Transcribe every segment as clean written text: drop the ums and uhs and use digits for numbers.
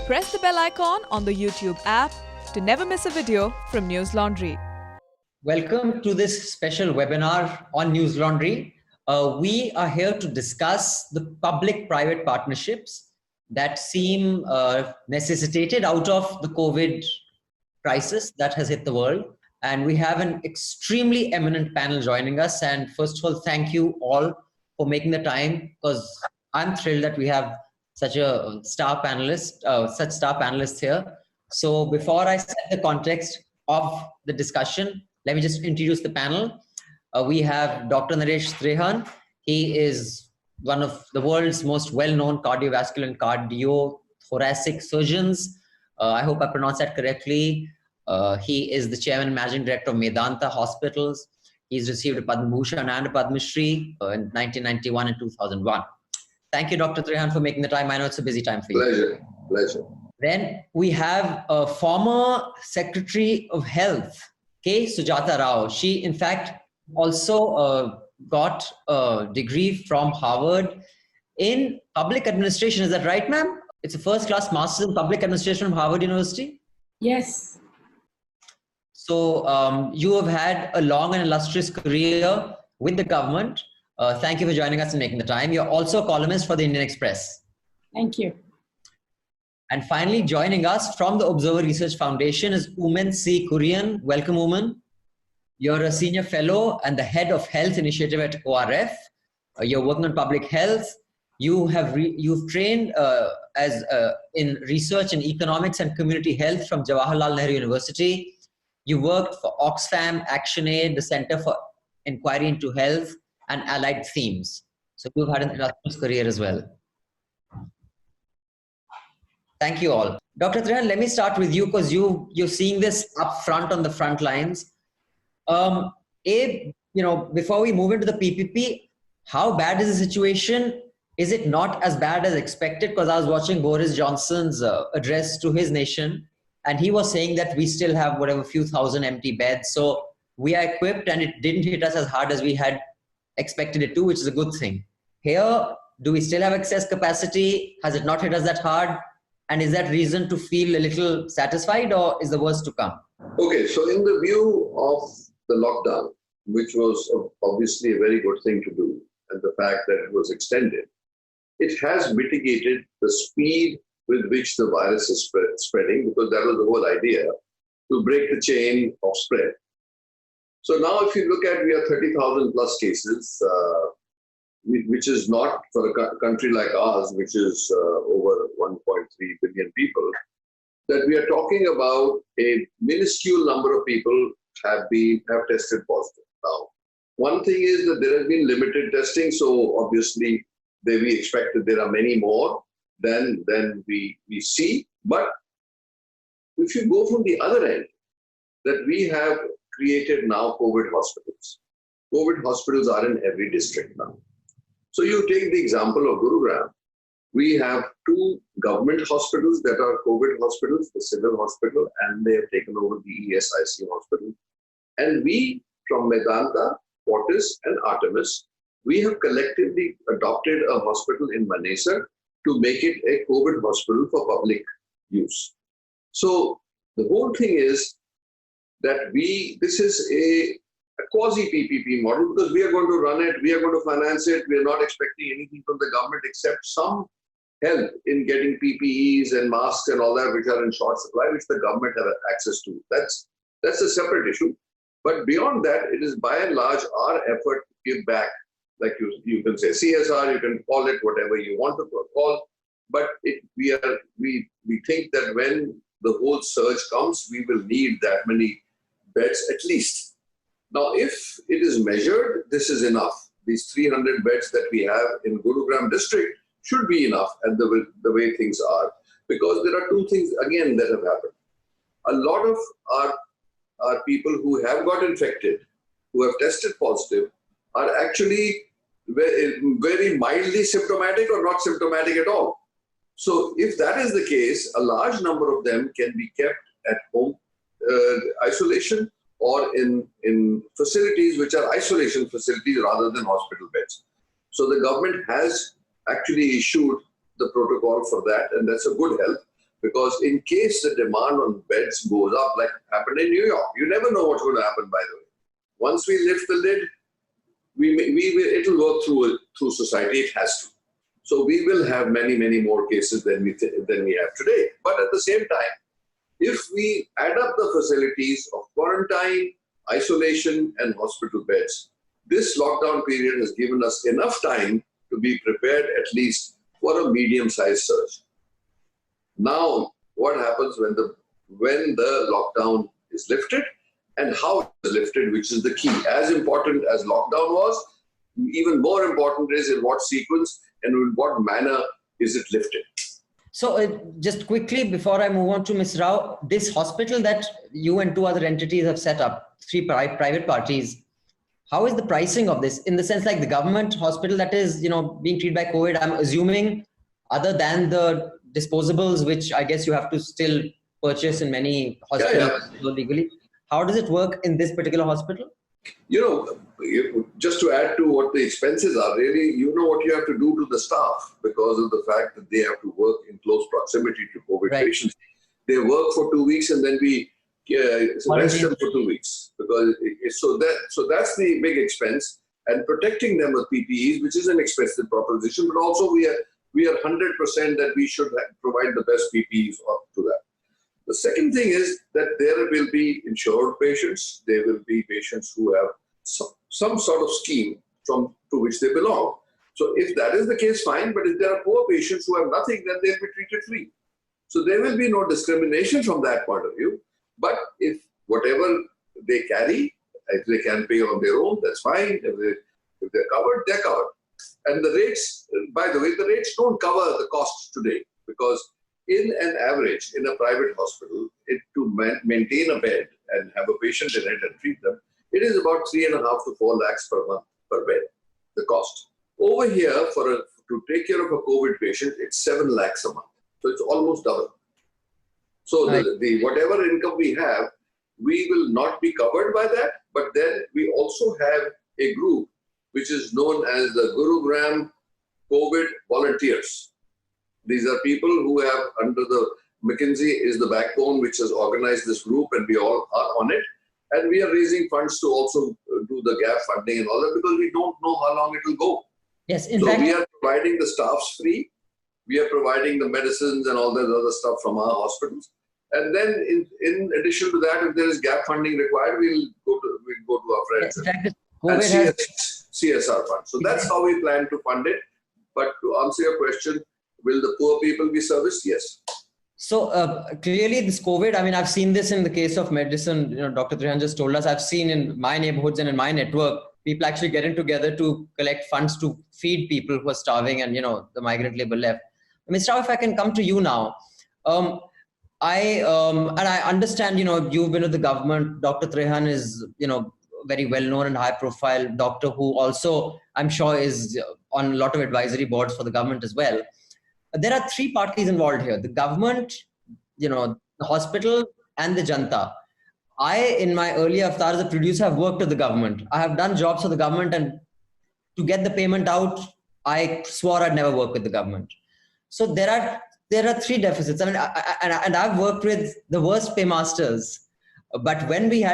Press the bell icon on the YouTube app to never miss a video from Newslaundry. Welcome to this special webinar on Newslaundry. We are here to discuss the public-private partnerships that seem necessitated out of the COVID crisis that has hit the world. And we have an extremely eminent panel joining us. And first of all, thank you all for making the time, because I'm thrilled that we have such a star panelists here. So before I set the context of the discussion, let me just introduce the panel. We have Dr. Naresh Trehan. He is one of the world's most well-known cardiovascular and cardiothoracic surgeons. I hope I pronounced that correctly. He is the chairman and managing director of Medanta Hospitals. He's received a Padma Bhushan and a Padma Shri in 1991 and 2001. Thank you, Dr. Trehan, for making the time. I know it's a busy time for you. Pleasure. Then we have a former Secretary of Health, Sujata Rao. She, in fact, also got a degree from Harvard in public administration. Is that right, ma'am? It's a first-class master's in public administration from Harvard University? Yes. So you have had a long and illustrious career with the government. Thank you for joining us and making the time. You're also a columnist for the Indian Express. Thank you. And finally, joining us from the Observer Research Foundation is Oommen C Kurian. Welcome, Oommen. You're a senior fellow and the head of health initiative at ORF. You're working on public health. You've trained in research in economics and community health from Jawaharlal Nehru University. You worked for Oxfam, ActionAid, the Center for Inquiry into Health and Allied Themes. So you've had an illustrious career as well. Thank you all. Dr. Trehan, let me start with you, because you're seeing this up front on the front lines. Before we move into the PPP, how bad is the situation? Is it not as bad as expected? Because I was watching Boris Johnson's address to his nation, and he was saying that we still have whatever few thousand empty beds. So we are equipped, and it didn't hit us as hard as we had expected it to, which is a good thing. Here, do we still have excess capacity? Has it not hit us that hard? And is that reason to feel a little satisfied, or is the worst to come? Okay, so in the view of the lockdown, which was obviously a very good thing to do, and the fact that it was extended, it has mitigated the speed with which the virus is spreading, because that was the whole idea, to break the chain of spread. So now if you look at, we have 30,000 plus cases, which is not for a country like ours, which is over 1.3 billion people, that we are talking about a minuscule number of people have tested positive. Now, one thing is that there has been limited testing, so obviously we expect that there are many more than we see. But if you go from the other end, that we have created now COVID hospitals. COVID hospitals are in every district now. So you take the example of Gurugram. We have 2 government hospitals that are COVID hospitals, the civil hospital, and they have taken over the ESIC hospital. And we, from Medanta, Fortis, and Artemis, we have collectively adopted a hospital in Manesar to make it a COVID hospital for public use. So the whole thing is that this is a quasi-PPP model, because we are going to run it, we are going to finance it, we are not expecting anything from the government except some help in getting PPEs and masks and all that, which are in short supply, which the government has access to. That's a separate issue. But beyond that, it is by and large our effort to give back, like you can say CSR, you can call it whatever you want to call, but we think that when the whole surge comes, we will need that many beds at least. Now, if it is measured, this is enough. These 300 beds that we have in Gurugram district should be enough, and the way things are, because there are 2 things again that have happened. A lot of our people who have got infected, who have tested positive, are actually very mildly symptomatic or not symptomatic at all. So if that is the case, a large number of them can be kept at home isolation, or in facilities which are isolation facilities rather than hospital beds. So the government has actually issued the protocol for that, and that's a good help. Because in case the demand on beds goes up, like happened in New York, you never know what's going to happen, by the way. Once we lift the lid, it'll work through society. It has to. So we will have many, many more cases than we have today. But at the same time, if we add up the facilities of quarantine, isolation, and hospital beds, this lockdown period has given us enough time to be prepared at least for a medium-sized surge. Now, what happens when the lockdown is lifted and how it is lifted, which is the key. As important as lockdown was, even more important is in what sequence and in what manner is it lifted. So just quickly, before I move on to Ms. Rao, this hospital that you and two other entities have set up, three private parties, how is the pricing of this? In the sense, like the government hospital that is, being treated by COVID, I'm assuming, other than the disposables, which I guess you have to still purchase in many hospitals legally. How does it work in this particular hospital? Just to add to what the expenses are, really, what you have to do to the staff because of the fact that they have to work in close proximity to COVID patients. They work for 2 weeks and then we rest them for 2 weeks. So that's the big expense. And protecting them with PPEs, which is an expensive proposition, but also we are 100% that we should provide the best PPEs to that. The second thing is that there will be insured patients. There will be patients who have some sort of scheme to which they belong. So if that is the case, fine. But if there are poor patients who have nothing, then they'll be treated free. So there will be no discrimination from that point of view. But if whatever they carry, if they can pay on their own, that's fine. If they're covered, they're covered. And the rates, by the way, the rates don't cover the costs today because in an average, in a private hospital, to maintain a bed and have a patient in it and treat them, it is about 3.5 to 4 lakhs per month per bed, the cost. Over here, to take care of a COVID patient, it's 7 lakhs a month. So it's almost double. So the whatever income we have, we will not be covered by that. But then we also have a group which is known as the Gurugram COVID volunteers. These are people who have under the McKinsey is the backbone which has organized this group and we all are on it. And we are raising funds to also do the gap funding and all that because we don't know how long it will go. Yes, so we are providing the staffs free. We are providing the medicines and all that other stuff from our hospitals. And then in addition to that, if there is gap funding required, we'll go to our friends and CSR fund. So that's how we plan to fund it. But to answer your question, will the poor people be serviced? Yes. So clearly this COVID, I've seen this in the case of medicine, Dr. Trehan just told us, I've seen in my neighborhoods and in my network, people actually getting together to collect funds to feed people who are starving and, the migrant labor left. Mr. Rao, if I can come to you now. I understand, you've been with the government. Dr. Trehan is, very well-known and high-profile doctor who also, I'm sure, is on a lot of advisory boards for the government as well. There are three parties involved here: the government, the hospital, and the Janta. In my earlier avatar as a producer, have worked with the government. I have done jobs for the government, and to get the payment out, I swore I'd never work with the government. So there are three deficits. And I've worked with the worst paymasters. But when we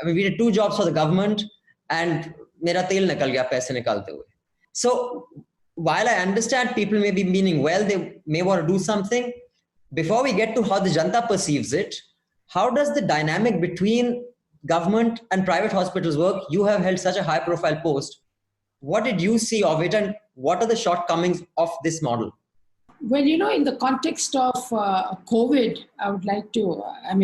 did two jobs for the government, and mera tel nikal gaya paise nikalte hue. So while I understand people may be meaning well, they may want to do something. Before we get to how the Janta perceives it, how does the dynamic between government and private hospitals work? You have held such a high-profile post. What did you see of it, and what are the shortcomings of this model? Well, in the context of COVID, I would like to,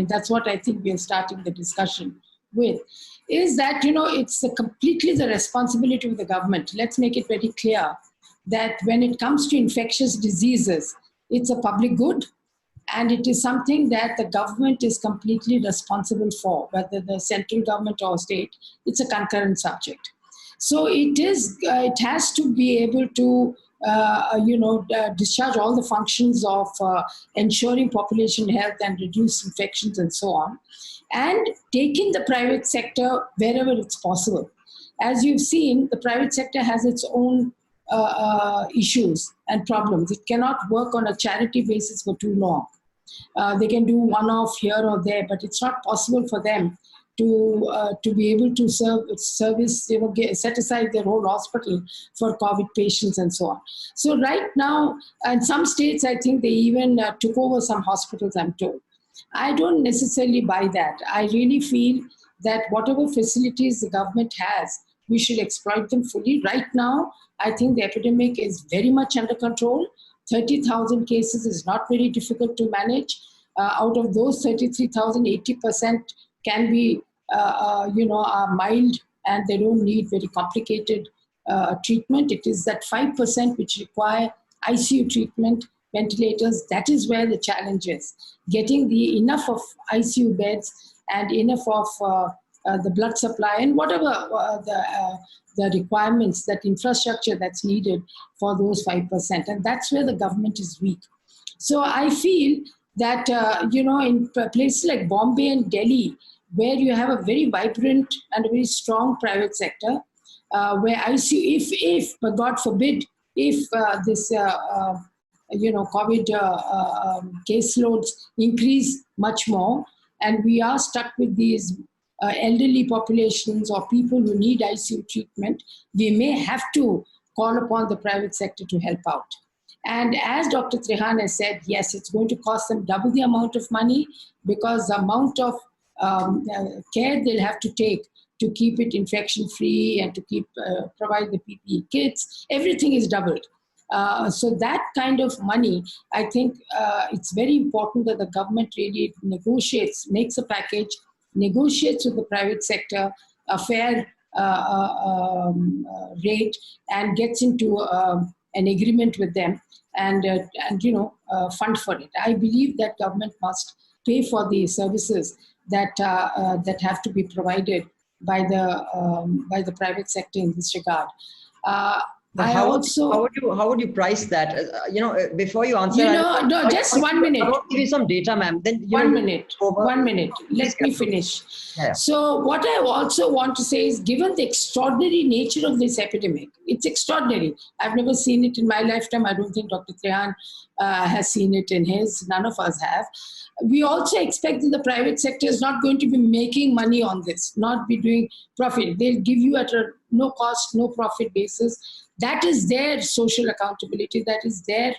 that's what I think we are starting the discussion with, is that, it's completely the responsibility of the government. Let's make it very clear that when it comes to infectious diseases, it's a public good and it is something that the government is completely responsible for, whether the central government or state. It's a concurrent subject. So it has to be able to discharge all the functions of ensuring population health and reduce infections and so on, and take in the private sector wherever it's possible. As you've seen, the private sector has its own issues and problems. It cannot work on a charity basis for too long. They can do one-off here or there, but it's not possible for them to be able to service, set aside their whole hospital for COVID patients and so on. So right now, in some states, I think they even took over some hospitals, I'm told. I don't necessarily buy that. I really feel that whatever facilities the government has, we should exploit them fully. Right now, I think the epidemic is very much under control. 30,000 cases is not very difficult to manage. Out of those 33,000, 80% can be, are mild and they don't need very complicated treatment. It is that 5% which require ICU treatment, ventilators. That is where the challenge is. Getting enough of ICU beds and enough of the blood supply and whatever the requirements, that infrastructure that's needed for those 5%. And that's where the government is weak. So I feel that, in places like Bombay and Delhi, where you have a very vibrant and a very strong private sector, where ICU, but God forbid, if this COVID caseloads increase much more, and we are stuck with these elderly populations or people who need ICU treatment, we may have to call upon the private sector to help out. And as Dr. Trehan has said, yes, it's going to cost them double the amount of money, because the amount of care they'll have to take to keep it infection-free and to provide the PPE kits, everything is doubled. So that kind of money, I think it's very important that the government really negotiates, makes a package, negotiates with the private sector a fair rate, and gets into an agreement with them and fund for it. I believe that government must pay for the services that have to be provided by the private sector in this regard. How would you price that? Before you answer, just 1 minute. I want to give you some data, ma'am. Then 1 minute. 1 minute. Let me finish. Yeah. So what I also want to say is, given the extraordinary nature of this epidemic, it's extraordinary. I've never seen it in my lifetime. I don't think Dr. Trehan has seen it in his. None of us have. We also expect that the private sector is not going to be making money on this, not be doing profit. They'll give you at a no cost, no profit basis. That is their social accountability. That is their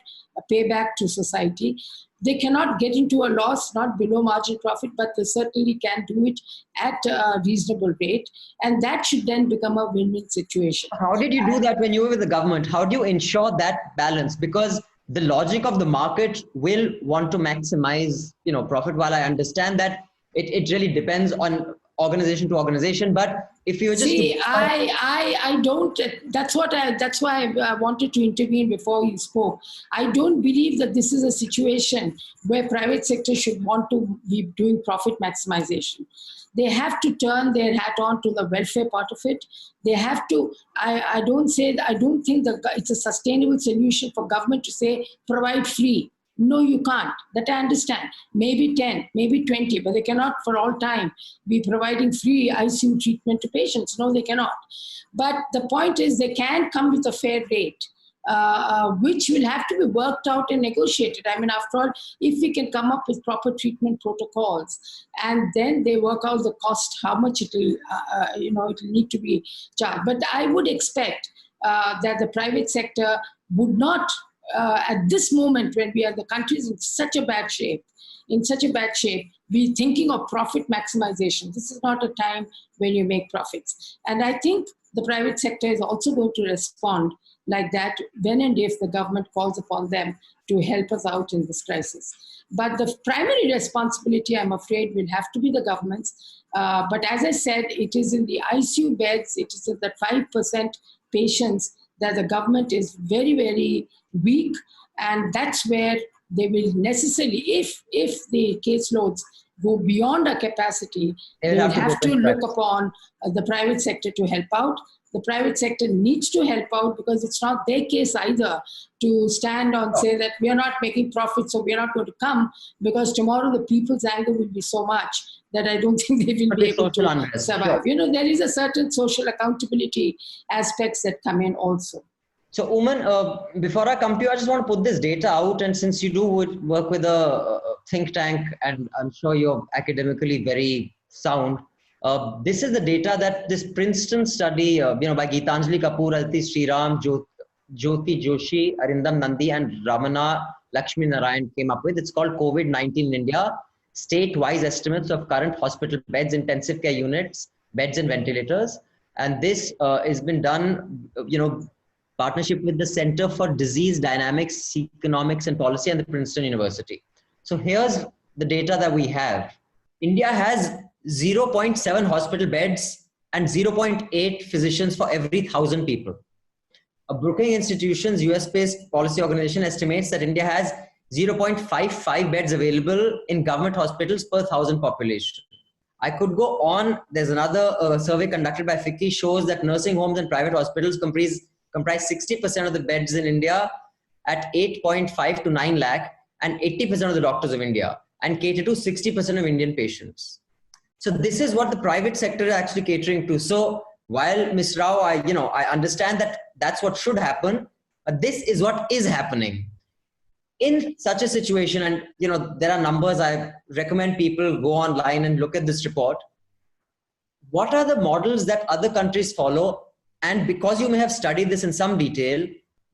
payback to society. They cannot get into a loss, not below marginal profit, but they certainly can do it at a reasonable rate. And that should then become a win-win situation. How did you do that when you were with the government? How do you ensure that balance? Because the logic of the market will want to maximize, profit. While I understand that it really depends on organization to organization, but if you just I don't. That's why I wanted to intervene before you spoke. I don't believe that this is a situation where private sector should want to be doing profit maximization. They have to turn their hat on to the welfare part of it. They have to. I don't think that it's a sustainable solution for government to say provide free. No, you can't. That I understand. Maybe 10, maybe 20, but they cannot for all time be providing free ICU treatment to patients. No, they cannot. But the point is, they can come with a fair rate, which will have to be worked out and negotiated. I mean, after all, if we can come up with proper treatment protocols and then they work out the cost, how much it will need to be charged. But I would expect that the private sector would not, at this moment when the country is in such a bad shape, be thinking of profit maximization. This is not a time when you make profits. And I think the private sector is also going to respond like that when and if the government calls upon them to help us out in this crisis. But the primary responsibility, I'm afraid, will have to be the government's. But as I said, it is in the ICU beds, it is in the 5% patients that the government is very, very weak. And that's where they will necessarily, if the caseloads go beyond our capacity, they will have to look upon the private sector to help out. The private sector needs to help out, because it's not their case either to stand on say that we are not making profit, so we are not going to come, because tomorrow the people's anger will be so much that I don't think they will be able to survive. Sure. There is a certain social accountability aspects that come in also. So, Oommen, before I come to you, I just want to put this data out. And since you do work with a think tank, and I'm sure you're academically very sound, this is the data that this Princeton study, by Geetanjali Kapoor, Alti Sriram, Jyoti Joshi, Arindam Nandi, and Ramana Lakshmi Narayan came up with. It's called COVID-19 in India, state-wise estimates of current hospital beds, intensive care units, beds and ventilators. And this has been done, partnership with the Center for Disease Dynamics, Economics and Policy and the Princeton University. So here's the data that we have. India has 0.7 hospital beds and 0.8 physicians for every 1,000 people. A Brookings Institution's US-based policy organization estimates that India has 0.55 beds available in government hospitals per 1,000 population. I could go on. There's another survey conducted by FICCI shows that nursing homes and private hospitals comprise 60% of the beds in India at 8.5 to 9 lakh and 80% of the doctors of India, and cater to 60% of Indian patients. So this is what the private sector is actually catering to. So while Ms. Rao, I understand that that's what should happen, but this is what is happening. In such a situation, and there are numbers, I recommend people go online and look at this report. What are the models that other countries follow? And because you may have studied this in some detail,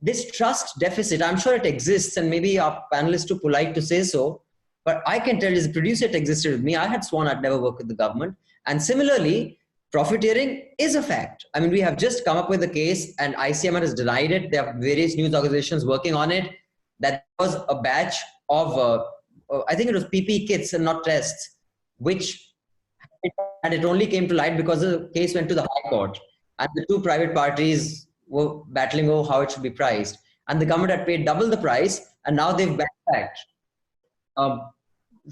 this trust deficit, I'm sure it exists, and maybe our panelists too polite to say so, but I can tell you as a producer, it existed with me. I had sworn I'd never work with the government. And similarly, profiteering is a fact. I mean, we have just come up with a case and ICMR has denied it. There are various news organizations working on it. That was a batch of, I think it was PPE kits and not tests, and it only came to light because the case went to the High Court. And the two private parties were battling over how it should be priced. And the government had paid double the price, and now they've backtracked.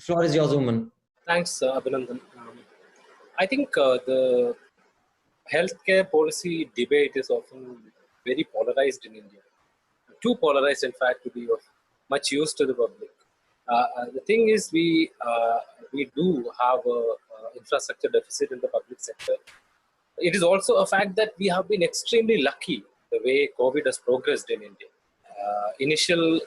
Floor is yours, Oommen. Thanks, Abhinandan. I think the healthcare policy debate is often very polarized in India. Too polarized, in fact, to be of much use to the public. The thing is, we do have an infrastructure deficit in the public sector. It is also a fact that we have been extremely lucky the way COVID has progressed in India. Initial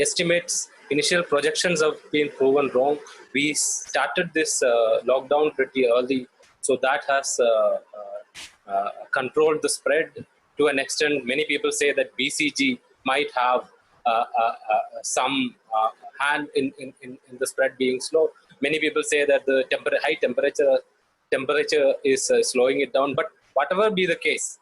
estimates, initial projections have been proven wrong. We started this lockdown pretty early, so that has controlled the spread to an extent. Many people say that BCG might have some hand in the spread being slow. Many people say that the high temperature is slowing it down. But whatever be the case,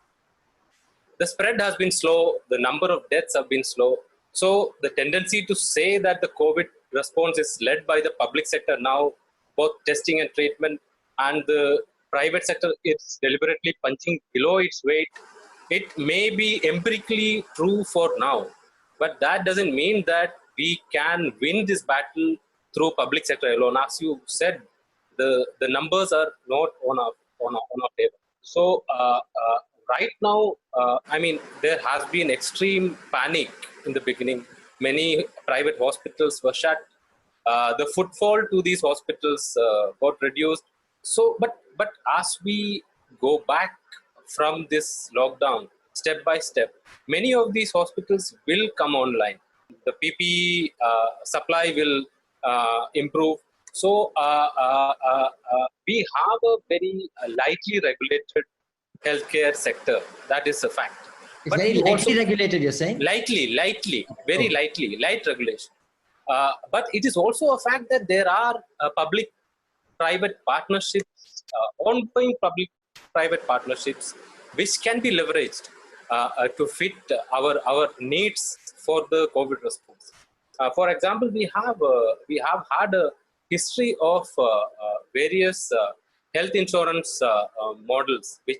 the spread has been slow. The number of deaths have been slow. So the tendency to say that the COVID response is led by the public sector now, both testing and treatment, and the private sector is deliberately punching below its weight, it may be empirically true for now, but that doesn't mean that we can win this battle through public sector alone. As you said, the numbers are not on our favor. So right now, I mean, there has been extreme panic in the beginning. Many private hospitals were shut. The footfall to these hospitals got reduced. So, but as we go back from this lockdown, step by step, many of these hospitals will come online. The PPE supply will improve. So we have a very lightly regulated healthcare sector. That is a fact. It's very lightly regulated, you're saying? Lightly, very lightly, light regulation. But it is also a fact that there are public-private partnerships, ongoing public-private partnerships, which can be leveraged to fit our needs for the COVID response. For example, we have had a history of various health insurance models which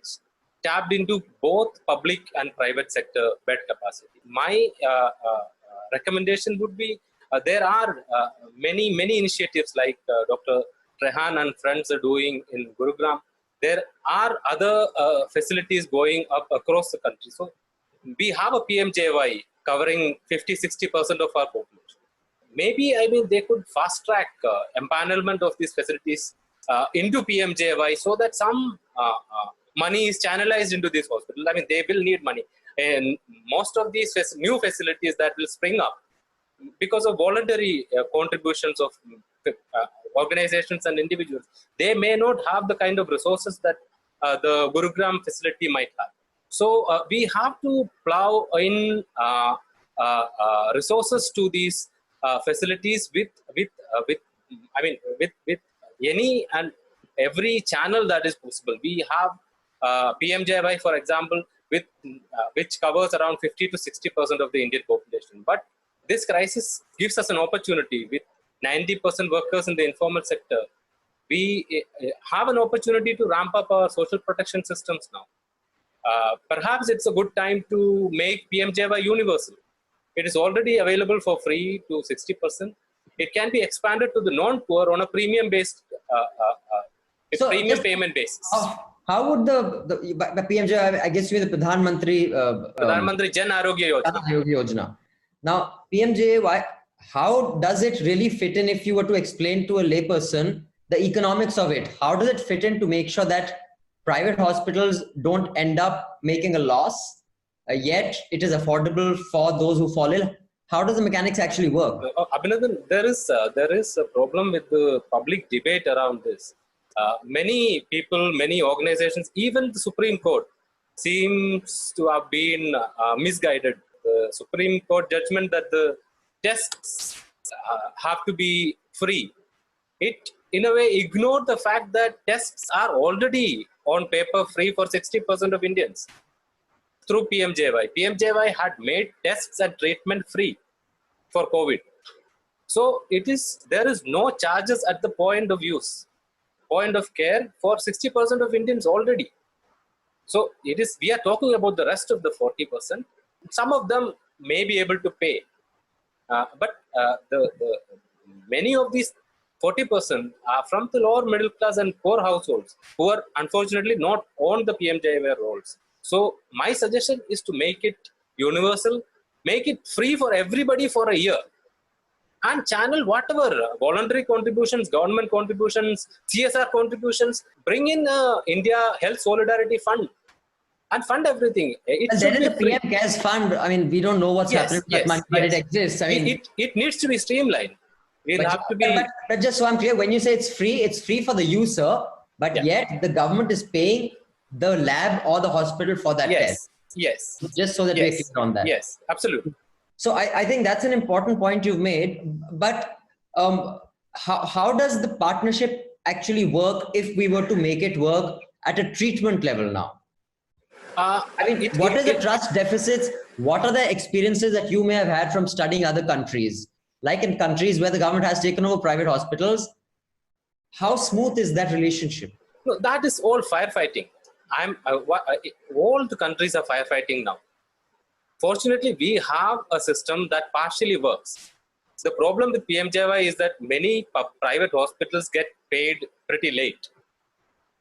tapped into both public and private sector bed capacity. My recommendation would be there are many initiatives like Dr. Trehan and friends are doing in Gurugram. There are other facilities going up across the country. So we have a PMJY covering 50-60% of our population. Maybe, I mean, they could fast track empanelment of these facilities into PMJY so that some money is channelized into these hospitals. I mean, they will need money. And most of these new facilities that will spring up because of voluntary contributions of organizations and individuals, they may not have the kind of resources that the Gurugram facility might have. So we have to plow in resources to these facilities with any and every channel that is possible. We have PMJY, for example, which covers around 50 to 60% of the Indian population. But this crisis gives us an opportunity with 90% workers in the informal sector. We have an opportunity to ramp up our social protection systems now. Perhaps it's a good time to make PMJY universal. It is already available for free to 60%. It can be expanded to the non-poor on a premium-based, payment basis. How would the PMJ, I guess you mean the Pradhan Mantri Jan Arogya Yojana. Now, PMJ, how does it really fit in if you were to explain to a layperson the economics of it? How does it fit in to make sure that private hospitals don't end up making a loss, yet it is affordable for those who fall ill? How does the mechanics actually work? Abhinandan, there is a problem with the public debate around this. Many people, many organizations, even the Supreme Court seems to have been misguided. The Supreme Court judgment that the tests have to be free, it in a way ignored the fact that tests are already on paper free for 60% of Indians through PMJY. PMJY had made tests and treatment free for COVID. So there is no charges at the point of use, point of care for 60% of Indians already. So we are talking about the rest of the 40%. Some of them may be able to pay. But many of these 40% are from the lower middle class and poor households who are unfortunately not on the PMJY rolls. So my suggestion is to make it universal, make it free for everybody for a year, and channel whatever voluntary contributions, government contributions, CSR contributions, bring in India Health Solidarity Fund and fund everything. There is a PM CARES fund. I mean, we don't know what's happening with that money, but it exists. I mean, it needs to be streamlined. But just so I'm clear, when you say it's free for the user, but yet the government is paying the lab or the hospital for that test. Yes. Just so that we're clear on that. Yes, absolutely. So I think that's an important point you've made. But how does the partnership actually work if we were to make it work at a treatment level now? What are the trust deficits? What are the experiences that you may have had from studying other countries? Like in countries where the government has taken over private hospitals, how smooth is that relationship? No, that is all firefighting. All the countries are firefighting now. Fortunately, we have a system that partially works. The problem with PMJY is that many private hospitals get paid pretty late.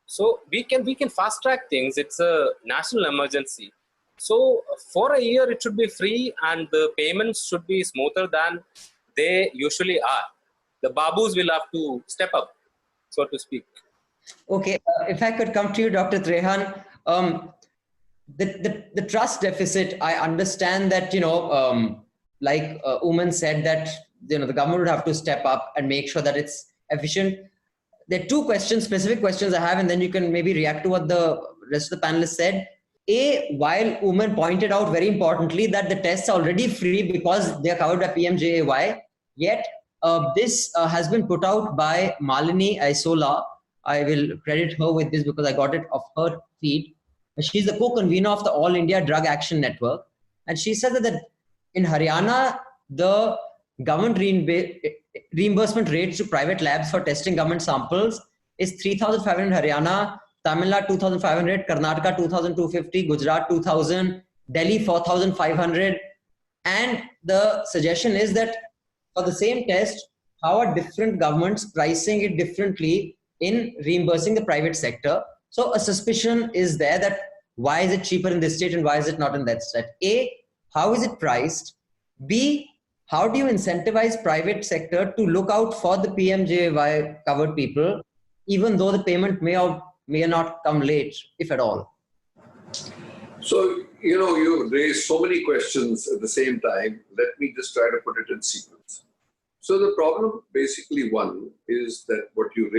So we can fast track things. It's a national emergency. So for a year, it should be free and the payments should be smoother than they usually are. The babus will have to step up, so to speak. Okay, if I could come to you, Dr. Trehan, the trust deficit, I understand that, like Oommen said that, the government would have to step up and make sure that it's efficient. There are two specific questions I have, and then you can maybe react to what the rest of the panelists said. While Oommen pointed out very importantly that the tests are already free because they are covered by PMJAY, yet this has been put out by Malini Aisola. I will credit her with this because I got it off her feed. She's the co-convener of the All India Drug Action Network. And she said that in Haryana, the government reimbursement rates to private labs for testing government samples is 3,500 in Haryana, Tamil Nadu 2,500, Karnataka 2,250, Gujarat 2,000, Delhi 4,500. And the suggestion is that for the same test, how are different governments pricing it differently in reimbursing the private sector? So a suspicion is there that why is it cheaper in this state and why is it not in that state? How is it priced? B, how do you incentivize private sector to look out for the PMJY covered people, even though the payment may or may not come late, if at all? So, you've raised so many questions at the same time. Let me just try to put it in sequence. So the problem, basically, one, is that what you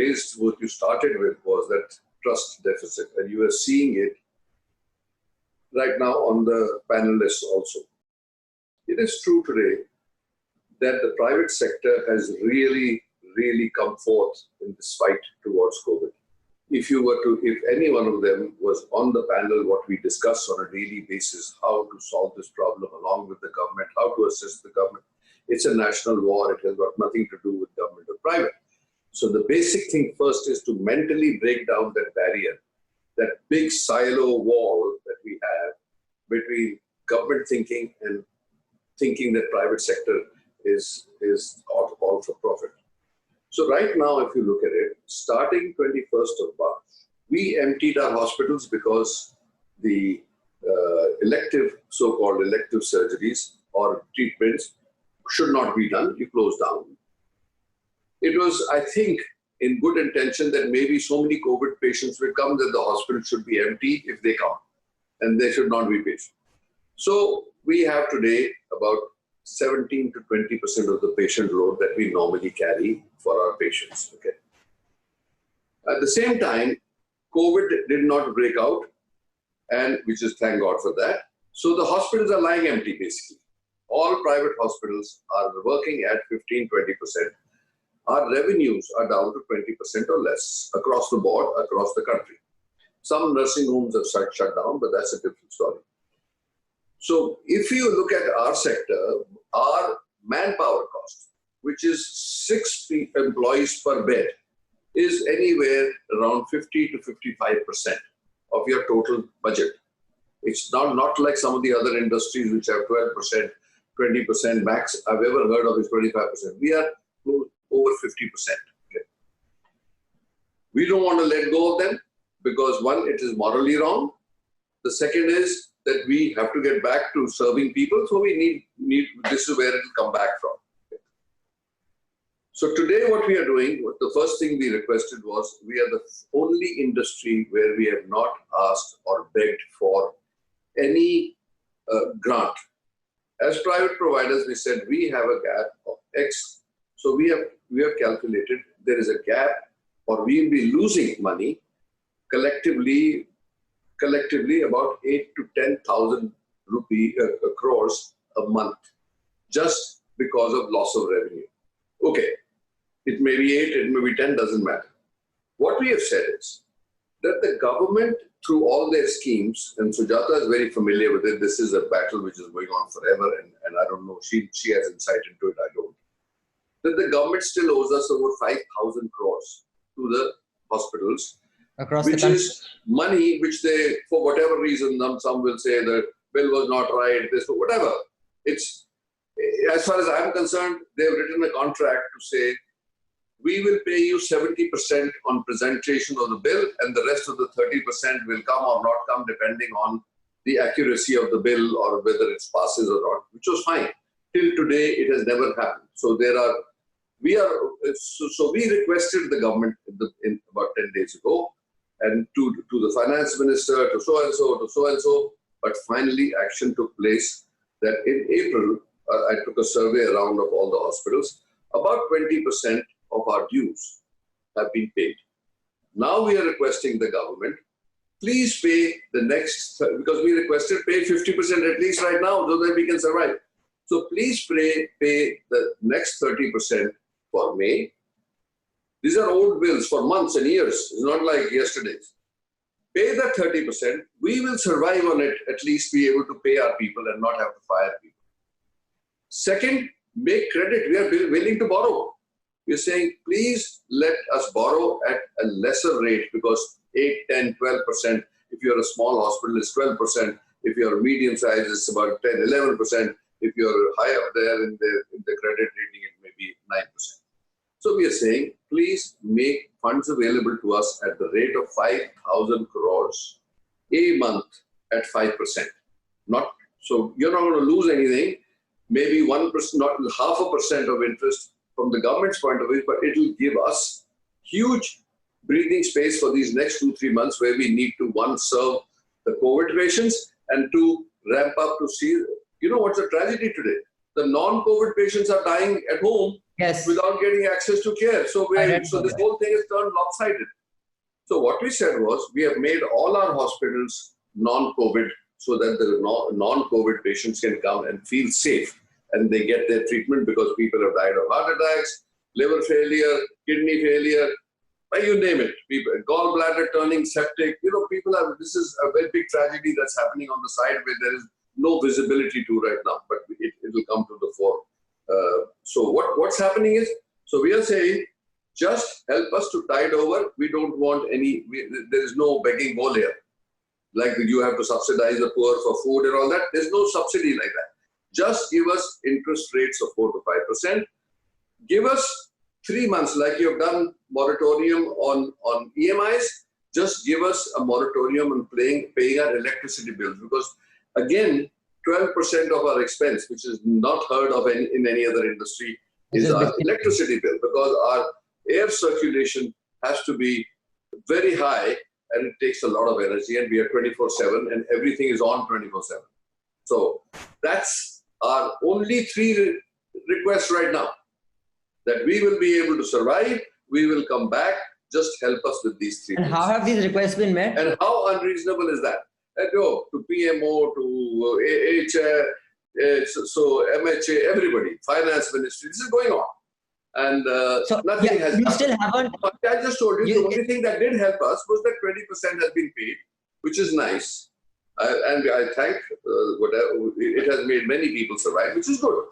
started with was that trust deficit, and you are seeing it right now on the panelists also. It is true today that the private sector has really, really come forth in this fight towards COVID. If any one of them was on the panel, what we discuss on a daily basis, how to solve this problem along with the government, how to assist the government. It's a national war. It has got nothing to do with government or private. So the basic thing first is to mentally break down that barrier, that big silo wall that we have between government thinking and thinking that private sector is all for profit. So right now, if you look at it, starting 21st of March, we emptied our hospitals because the so-called elective surgeries or treatments should not be done. You closed down. It was, I think, in good intention that maybe so many COVID patients will come that the hospital should be empty if they come, and they should not be patients. So we have today about 17 to 20% of the patient load that we normally carry for our patients. Okay. At the same time, COVID did not break out, and which is thank God for that. So the hospitals are lying empty basically. All private hospitals are working at 15-20%. Our revenues are down to 20% or less across the board, across the country. Some nursing homes have shut down, but that's a different story. So if you look at our sector, our manpower cost, which is 6 employees per bed, is anywhere around 50 to 55% of your total budget. It's not like some of the other industries which have 12%, 20% max. I've ever heard of is 25%. We are over 50%. Okay. We don't want to let go of them because one, it is morally wrong. The second is that we have to get back to serving people, so we need this is where it will come back from. Okay. So today what we are doing, the first thing we requested was, we are the only industry where we have not asked or begged for any grant. As private providers, we said we have a gap of X. So we have calculated there is a gap, or we will be losing money collectively about 8 to 10,000 crores a month, just because of loss of revenue. Okay, it may be 8, it may be 10, doesn't matter. What we have said is that the government, through all their schemes, and Sujata is very familiar with it, this is a battle which is going on forever, and I don't know, she has insight into it, I don't. That the government still owes us over 5,000 crores to the hospitals, across the which country. is money which they, for whatever reason, some will say the bill was not right, this, whatever. It's, as far as I'm concerned, they've written a contract to say, we will pay you 70% on presentation of the bill, and the rest of the 30% will come or not come depending on the accuracy of the bill or whether it passes or not, which was fine. Till today, it has never happened. So we requested the government in about 10 days ago, and to the finance minister, to so-and-so, but finally action took place that in April, I took a survey around of all the hospitals, about 20% of our dues have been paid. Now we are requesting the government, please pay the next, because we requested pay 50% at least right now so that we can survive. So please pay the next 30% for May. These are old bills for months and years. It's not like yesterday's. Pay that 30%. We will survive on it, at least be able to pay our people and not have to fire people. Second, make credit. We are willing to borrow. We are saying, please let us borrow at a lesser rate, because 8, 10, 12%. If you're a small hospital, it's 12%. If you're medium size, it's about 10, 11%. If you're high up there in the credit rating, it may be 9%. So we are saying, please make funds available to us at the rate of 5,000 crores a month at 5%. So you're not going to lose anything. Maybe 1%, not 0.5% of interest from the government's point of view, but it will give us huge breathing space for these next 2-3 months, where we need to, one, serve the COVID patients, and to ramp up to see, you know what's the tragedy today? The non-COVID patients are dying at home without getting access to care. So this whole thing is turned lopsided. So what we said was, we have made all our hospitals non-COVID so that the non-COVID patients can come and feel safe and they get their treatment, because people have died of heart attacks, liver failure, kidney failure, you name it. People, gallbladder turning septic. You know, people have, this is a very big tragedy that's happening on the side where there is no visibility to right now, but it will come to the fore. So what's happening is, so we are saying, just help us to tide over. We don't want any, there is no begging bowl here. Like you have to subsidize the poor for food and all that. There's no subsidy like that. Just give us interest rates of 4 to 5%. Give us 3 months, like you have done moratorium on EMIs. Just give us a moratorium on paying our electricity bills, because again, 12% of our expense, which is not heard of in any other industry, is our electricity bill, because our air circulation has to be very high and it takes a lot of energy, and we are 24/7 and everything is on 24/7. So that's our only 3 requests right now, that we will be able to survive, we will come back, just help us with these 3 And things. how have these requests been met? And how unreasonable is that? To PMO, to AHA, so MHA, everybody, finance ministry, this is going on. And So nothing has you happened. still haven't. I just told you, the only thing that did help us was that 20% has been paid, which is nice. And I thank whatever, it has made many people survive, which is good.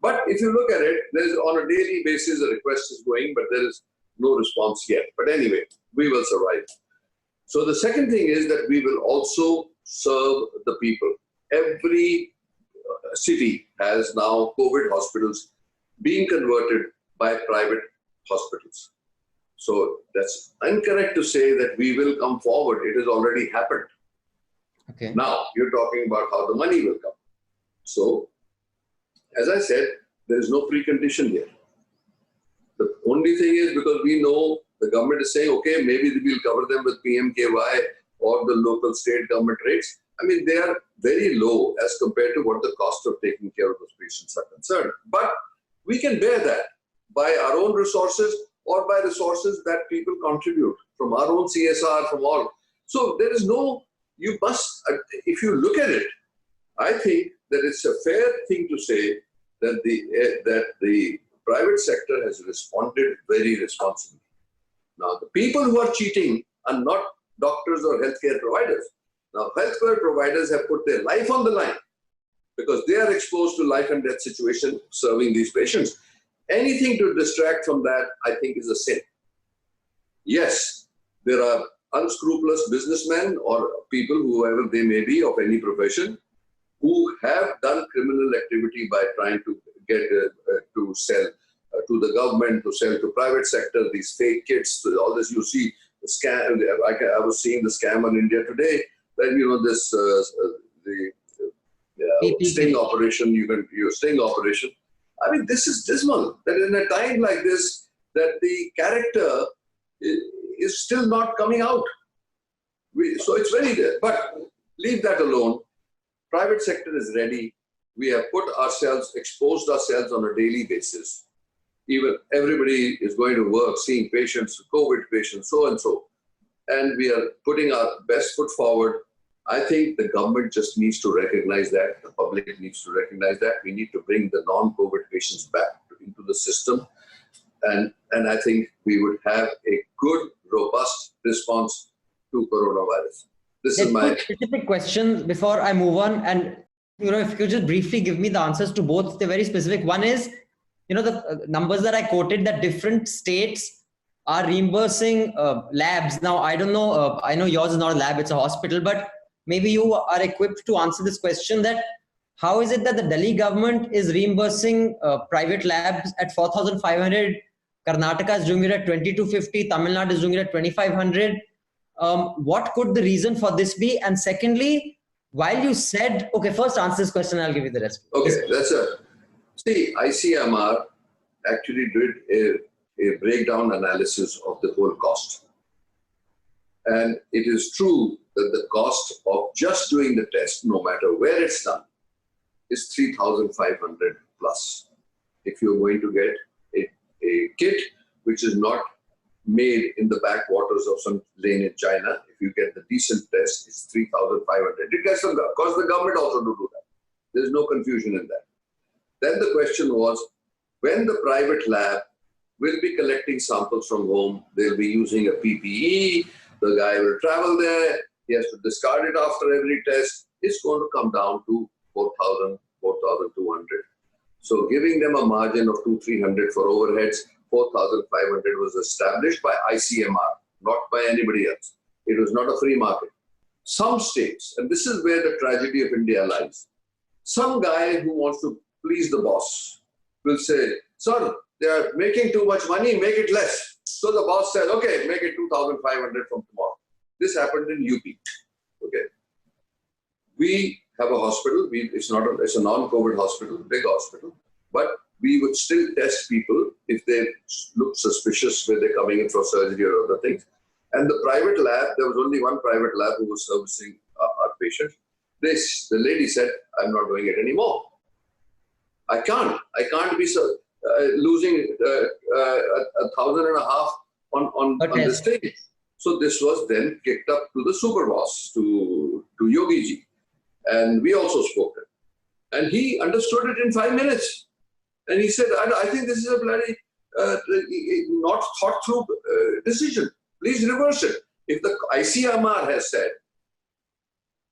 But if you look at it, there's on a daily basis, a request is going, but there is no response yet. But anyway, we will survive. So the second thing is that we will also serve the people. Every city has now COVID hospitals being converted by private hospitals. So that's incorrect to say that we will come forward. It has already happened. Okay. Now you're talking about how the money will come. So, as I said, there is no precondition here. The only thing is, because we know the government is saying, okay, maybe we'll cover them with PMKY or the local state government rates. I mean, they are very low as compared to what the cost of taking care of those patients are concerned. But we can bear that by our own resources or by resources that people contribute from our own CSR, from all. So there is no, you must, if you look at it, I think that it's a fair thing to say that the private sector has responded very responsibly. Now, the people who are cheating are not doctors or healthcare providers. Now, healthcare providers have put their life on the line because they are exposed to life and death situation serving these patients. Anything to distract from that, I think, is a sin. Yes, there are unscrupulous businessmen or people, whoever they may be of any profession, who have done criminal activity by trying to get to sell to the government, to sell to private sector, these fake kits, all this you see, the scam. I was seeing the scam on India Today, when this sting operation, sting operation. I mean, this is dismal, that in a time like this, that the character is still not coming out. So it's very there. But leave that alone. Private sector is ready. We have exposed ourselves on a daily basis. Even everybody is going to work, seeing patients, COVID patients, so and so. And we are putting our best foot forward. I think the government just needs to recognize that. The public needs to recognize that. We need to bring the non-COVID patients back into the system. And I think we would have a good, robust response to coronavirus. This is my specific questions before I move on. And, if you could just briefly give me the answers to both, they're very specific. One is, the numbers that I quoted, that different states are reimbursing labs. Now, I don't know, I know yours is not a lab, it's a hospital, but maybe you are equipped to answer this question, that how is it that the Delhi government is reimbursing private labs at 4,500, Karnataka is doing it at 2,250, Tamil Nadu is doing it at 2,500. What could the reason for this be? And secondly, while you said, okay, first answer this question, I'll give you the rest. Okay, that's it. See, ICMR actually did a breakdown analysis of the whole cost. And it is true that the cost of just doing the test, no matter where it's done, is 3,500 plus. If you're going to get a kit which is not made in the backwaters of some lane in China, if you get the decent test, it's 3,500. It gets of course the government also to do that. There's no confusion in that. Then the question was, when the private lab will be collecting samples from home, they'll be using a PPE, the guy will travel there, he has to discard it after every test, it's going to come down to 4,000, 4,200. So giving them a margin of 200-300 for overheads, 4,500 was established by ICMR, not by anybody else. It was not a free market. Some states, and this is where the tragedy of India lies, some guy who wants to please the boss will say, sir, they are making too much money, make it less. So the boss said, okay, make it 2,500 from tomorrow. This happened in UP. Okay. We have a hospital. It's a non-COVID hospital, big hospital, but we would still test people if they look suspicious when they're coming in for surgery or other things. And the private lab, there was only one private lab who was servicing our patients. The lady said, I'm not doing it anymore. I can't be losing 1,500 on this thing. So this was then kicked up to the super boss, to Yogi ji. And we also spoke to him. And he understood it in 5 minutes. And he said, I think this is a bloody not thought through decision. Please reverse it. If the ICMR has said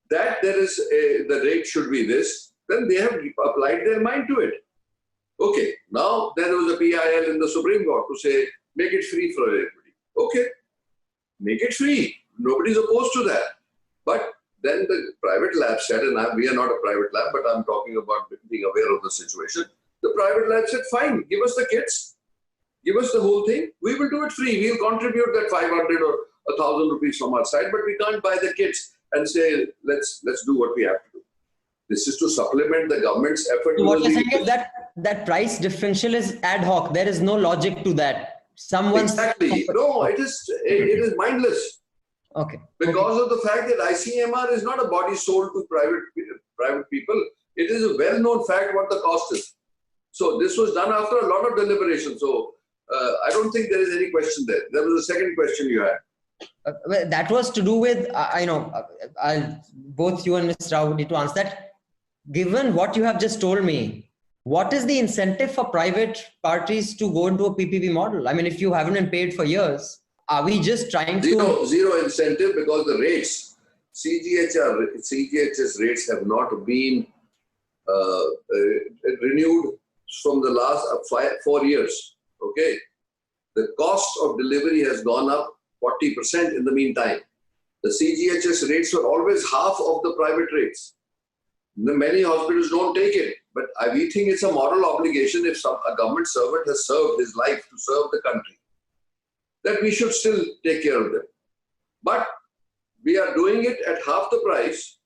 that the rate should be this, then they have applied their mind to it. Okay, now there was a PIL in the Supreme Court to say, make it free for everybody. Okay, make it free. Nobody's opposed to that. But then the private lab said, and we are not a private lab, but I'm talking about being aware of the situation. The private lab said, fine, give us the kits, give us the whole thing. We will do it free. We'll contribute that 500 or 1,000 rupees from our side, but we can't buy the kits and say, let's do what we have to do. This is to supplement the government's effort. What you're saying is that price differential is ad hoc. There is no logic to that. Exactly. No, it is mindless. Okay. Because of the fact that ICMR is not a body sold to private people. It is a well-known fact what the cost is. So this was done after a lot of deliberation. So I don't think there is any question there. There was a second question you had. That was to do with, both you and Mr. Rao need to answer that. Given what you have just told me, what is the incentive for private parties to go into a PPP model? I mean, if you haven't been paid for years, are we just trying to... Zero incentive, because the rates, CGHS rates have not been renewed from the last 4 years. Okay. The cost of delivery has gone up 40% in the meantime. The CGHS rates were always half of the private rates. Many hospitals don't take it, but we think it's a moral obligation if a government servant has served his life to serve the country, that we should still take care of them. But we are doing it at half the price,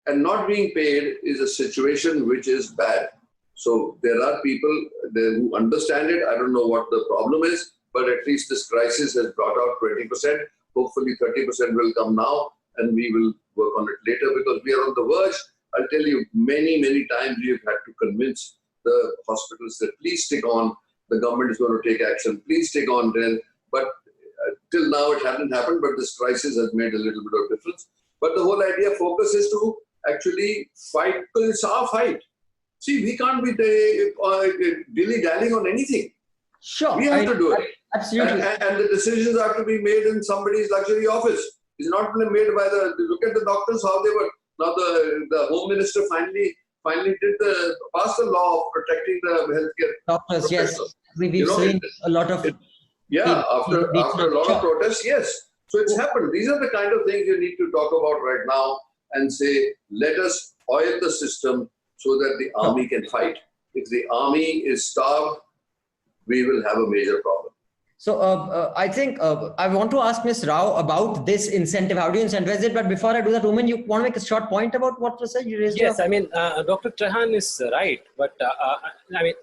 and not being paid is a situation which is bad. So there are people there who understand it. I don't know what the problem is, but at least this crisis has brought out 20%. Hopefully 30% will come now, and we will work on it later, because we are on the verge. I'll tell you, many times we have had to convince the hospitals that please stick on, the government is going to take action, please stick on then. But till now it hasn't happened, but this crisis has made a little bit of difference. But the whole idea, focus is to actually fight, because it's our fight. See, we can't be dilly-dallying on anything. Sure. We have to do it. Absolutely. And the decisions have to be made in somebody's luxury office. It's not been made by look at the doctors, how they were. Now the Home Minister finally passed the law of protecting the healthcare doctors. Yes, we've seen a lot of. After a lot of protests, yes. So it's happened. These are the kind of things you need to talk about right now and say, let us oil the system so that the army can fight. If the army is starved, we will have a major problem. So I think I want to ask Ms. Rao about this incentive. How do you incentivize it? But before I do that, Oommen, you want to make a short point about what was said? You raised. Yes, I mean, Dr. Trehan is right. But I mean,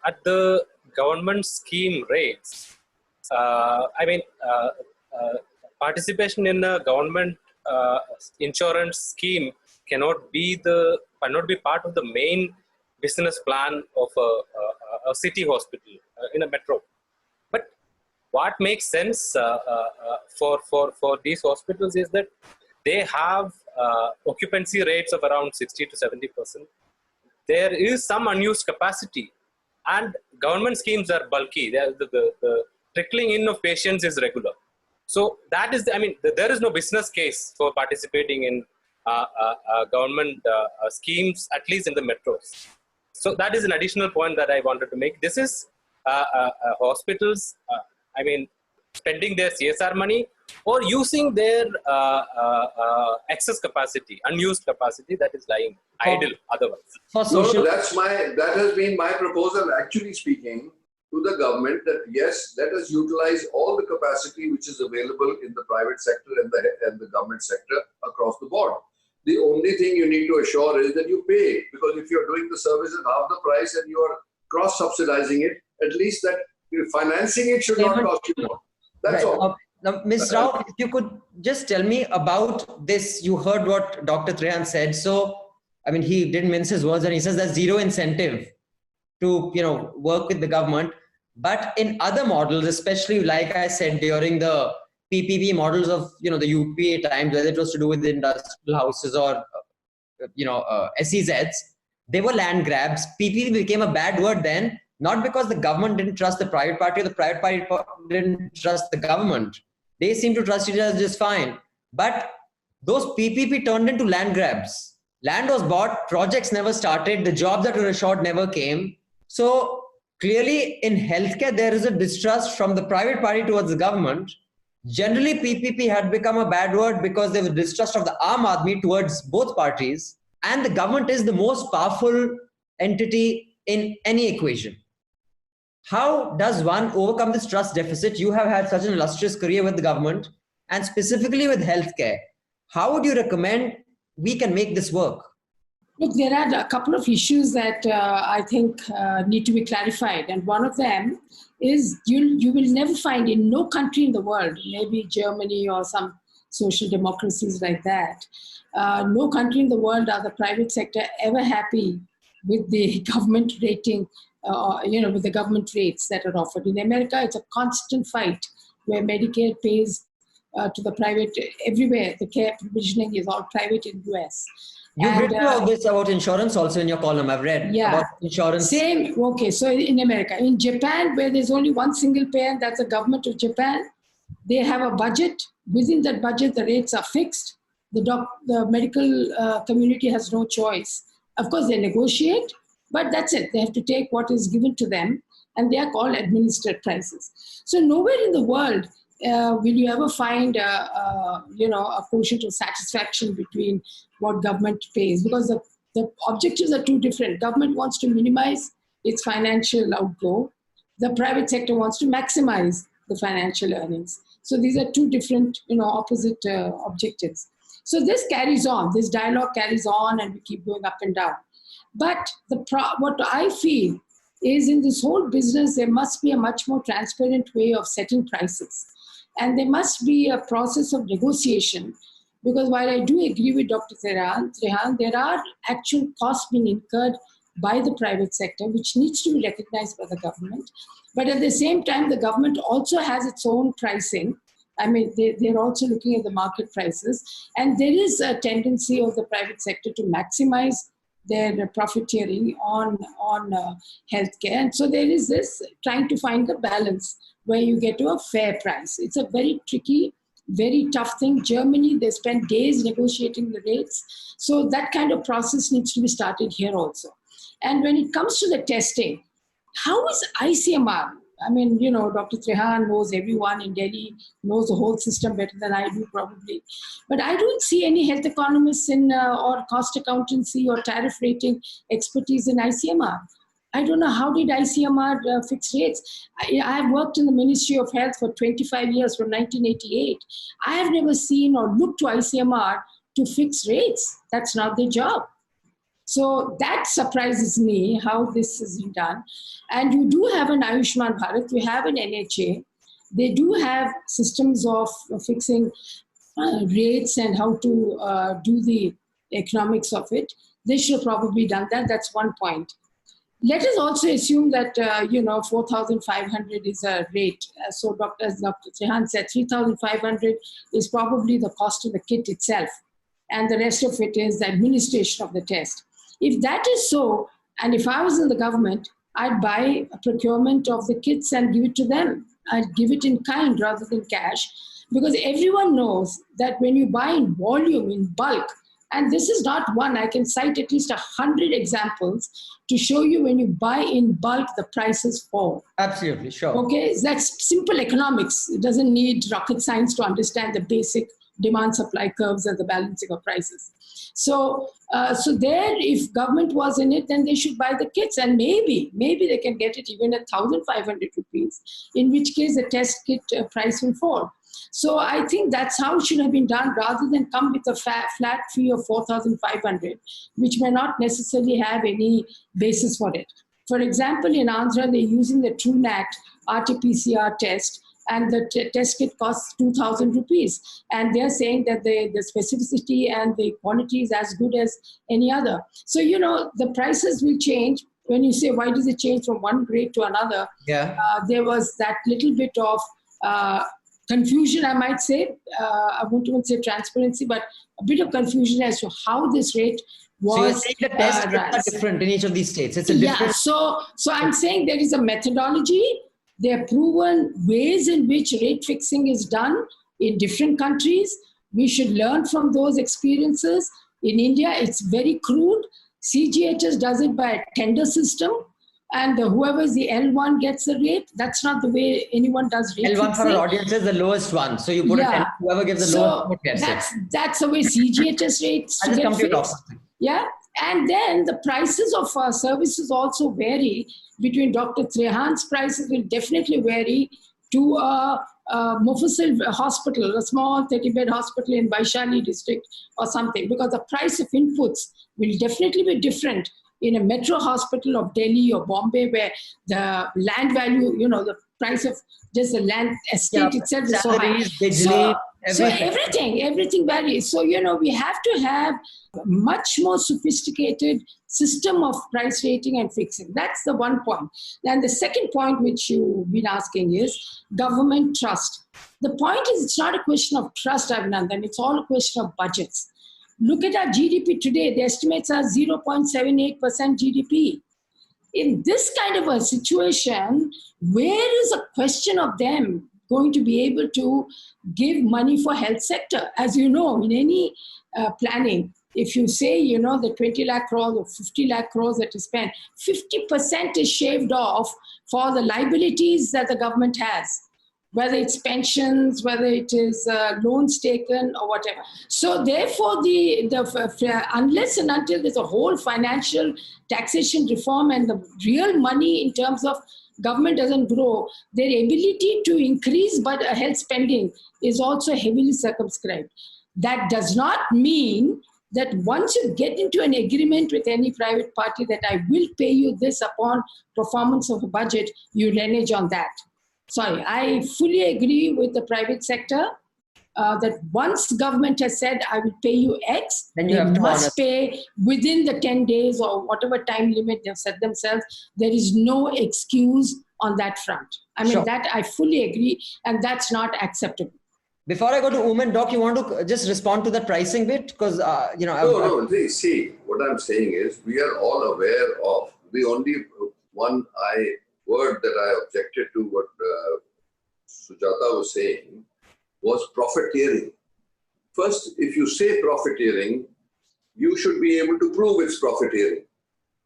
at the government scheme rates, participation in a government insurance scheme cannot be part of the main business plan of a city hospital in a metro. But what makes sense for these hospitals is that they have occupancy rates of around 60 to 70%. There is some unused capacity, and government schemes are bulky. The trickling in of patients is regular. So that is, there is no business case for participating in government schemes, at least in the metros. So that is an additional point that I wanted to make. This is hospitals, spending their CSR money or using their excess capacity, unused capacity that is lying idle otherwise. That has been my proposal, actually speaking, to the government, that yes, let us utilize all the capacity which is available in the private sector and the government sector across the board. The only thing you need to assure is that you pay, because if you're doing the service at half the price and you are cross-subsidizing it, at least that financing it should not cost you more. That's all. Now, Ms. Rao, if you could just tell me about this. You heard what Dr. Trehan said. So, he didn't mince his words, and he says there's zero incentive to, work with the government. But in other models, especially like I said, during the PPP models of, the UPA times, whether it was to do with industrial houses or, SEZs, they were land grabs. PPP became a bad word then, not because the government didn't trust the private party, or the private party didn't trust the government. They seem to trust each other just fine. But those PPP turned into land grabs. Land was bought, projects never started, the jobs that were assured never came. So clearly in healthcare, there is a distrust from the private party towards the government. Generally, PPP had become a bad word because there was distrust of the Aam Aadmi towards both parties. And the government is the most powerful entity in any equation. How does one overcome this trust deficit? You have had such an illustrious career with the government and specifically with healthcare. How would you recommend we can make this work? Look, there are a couple of issues that I think need to be clarified. And one of them is you will never find in no country in the world, maybe Germany or some social democracies like that, no country in the world are the private sector ever happy with the government rating, with the government rates that are offered. In America, it's a constant fight where Medicare pays to the private everywhere. The care provisioning is all private in US. You've written all this about insurance also in your column. I've read about insurance. Same. Okay, so in America. In Japan, where there's only one single payer, that's the government of Japan, they have a budget. Within that budget, the rates are fixed. The medical community has no choice. Of course, they negotiate, but that's it. They have to take what is given to them, and they are called administered prices. So nowhere in the world will you ever find a quotient of satisfaction between what government pays, because the objectives are too different. Government wants to minimize its financial outgo. The private sector wants to maximize the financial earnings. So these are two different, opposite objectives. So this carries on. This dialogue carries on, and we keep going up and down. But what I feel is in this whole business, there must be a much more transparent way of setting prices. And there must be a process of negotiation. Because while I do agree with Dr. Trehan, there are actual costs being incurred by the private sector, which needs to be recognized by the government. But at the same time, the government also has its own pricing. They're also looking at the market prices. And there is a tendency of the private sector to maximize their profiteering on healthcare. And so there is this trying to find the balance where you get to a fair price. It's a very tricky, very tough thing. Germany, they spend days negotiating the rates. So that kind of process needs to be started here also. And when it comes to the testing, how is ICMR? Dr. Trehan knows everyone in Delhi, knows the whole system better than I do probably. But I don't see any health economists or cost accountancy or tariff rating expertise in ICMR. I don't know, how did ICMR fix rates? I have worked in the Ministry of Health for 25 years, from 1988. I have never seen or looked to ICMR to fix rates. That's not their job. So that surprises me, how this is done. And you do have an Ayushman Bharat, you have an NHA. They do have systems of fixing rates and how to do the economics of it. They should have probably done that. That's one point. Let us also assume that, 4,500 is a rate. So as Dr. Trehan said, 3,500 is probably the cost of the kit itself. And the rest of it is the administration of the test. If that is so, and if I was in the government, I'd buy a procurement of the kits and give it to them. I'd give it in kind rather than cash. Because everyone knows that when you buy in volume, in bulk, and this is not one, I can cite at least 100 examples to show you when you buy in bulk, the prices fall. Absolutely, sure. Okay, that's simple economics. It doesn't need rocket science to understand the basic demand-supply curves and the balancing of prices. So there, if government was in it, then they should buy the kits, and maybe they can get it even at 1,500 rupees, in which case the test kit price will fall. So I think that's how it should have been done, rather than come with a flat fee of 4,500, which may not necessarily have any basis for it. For example, in Andhra, they're using the TrueNat RT-PCR test, and the test kit costs 2,000 rupees. And they're saying that the specificity and the quality is as good as any other. So, the prices will change. When you say, why does it change from one grade to another? Yeah. There was that little bit of confusion, I might say. I won't even say transparency, but a bit of confusion as to how this rate was. So you're saying the test kits are different in each of these states. It's a different. Yeah. So I'm saying there is a methodology. There are proven ways in which rate fixing is done in different countries. We should learn from those experiences. In India, it's very crude. CGHS does it by a tender system, and whoever is the L1 gets the rate. That's not the way anyone does rate L1 fixing. for our audience is the lowest one. So you put a tender, whoever gives the lowest one gets it. That's the way CGHS rates to get fixed. Yeah. And then the prices of services also vary. Between Dr. Trehan's prices will definitely vary to a Mufassil hospital, a small 30-bed hospital in Vaishali district or something, because the price of inputs will definitely be different in a metro hospital of Delhi or Bombay, where the land value, the price of just the land estate itself is so high. So everything varies. So, we have to have a much more sophisticated system of price rating and fixing. That's the one point. And the second point, which you've been asking, is government trust. The point is, it's not a question of trust, Abhinandan. It's all a question of budgets. Look at our GDP today. The estimates are 0.78% GDP. In this kind of a situation, where is a question of them going to be able to give money for health sector? As you know, in any planning, if you say, the 20 lakh crores or 50 lakh crores that is spent, 50% is shaved off for the liabilities that the government has, whether it's pensions, whether it is loans taken or whatever. So therefore, unless and until there's a whole financial taxation reform and the real money in terms of government doesn't grow, their ability to increase but health spending is also heavily circumscribed. That does not mean that once you get into an agreement with any private party that I will pay you this upon performance of a budget, you renege on that. Sorry, I fully agree with the private sector that once government has said, I will pay you X, then you must pay within the 10 days or whatever time limit they've set themselves. There is no excuse on that front. I mean, that I fully agree, and that's not acceptable. Before I go to Oommen, Doc, you want to just respond to the pricing bit? Because, No. See, what I'm saying is, we are all aware of the only word that I objected to what Sujata was saying was profiteering. First, if you say profiteering, you should be able to prove it's profiteering.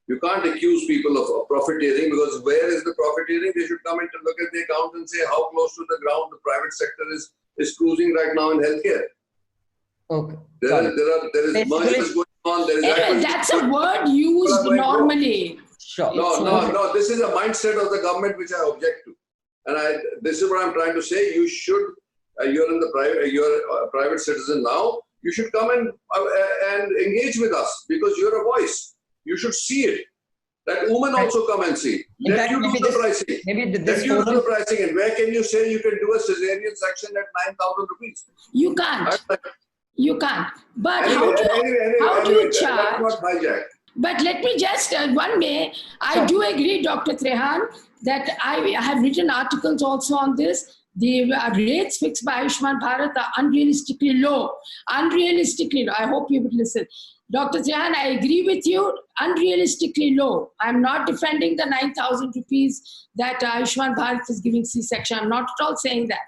You can't accuse people of profiteering, because where is the profiteering? They should come in to look at the account and say how close to the ground the private sector is cruising right now in healthcare. Okay. There is mergers going on. Anyway, that's a word used normally. Sure. No. This is a mindset of the government which I object to, and this is what I'm trying to say. You should. You're a private citizen now. You should come and engage with us, because you're a voice. You should see it. Let Oommen also come and see. In Let fact, you do the pricing. maybe Let this you do forum, the pricing. And where can you say you can do a cesarean section at 9,000 rupees? You can't. You can't. But Anyway, how do you that's charge? not hijack. But let me just, I do agree, Dr. Trehan, that I have written articles also on this. The rates fixed by Ayushman Bharat are unrealistically low. Unrealistically low. I hope you would listen. Dr. Trehan, I agree with you, unrealistically low. I'm not defending the 9,000 rupees that Ayushman Bharat is giving C-section. I'm not at all saying that.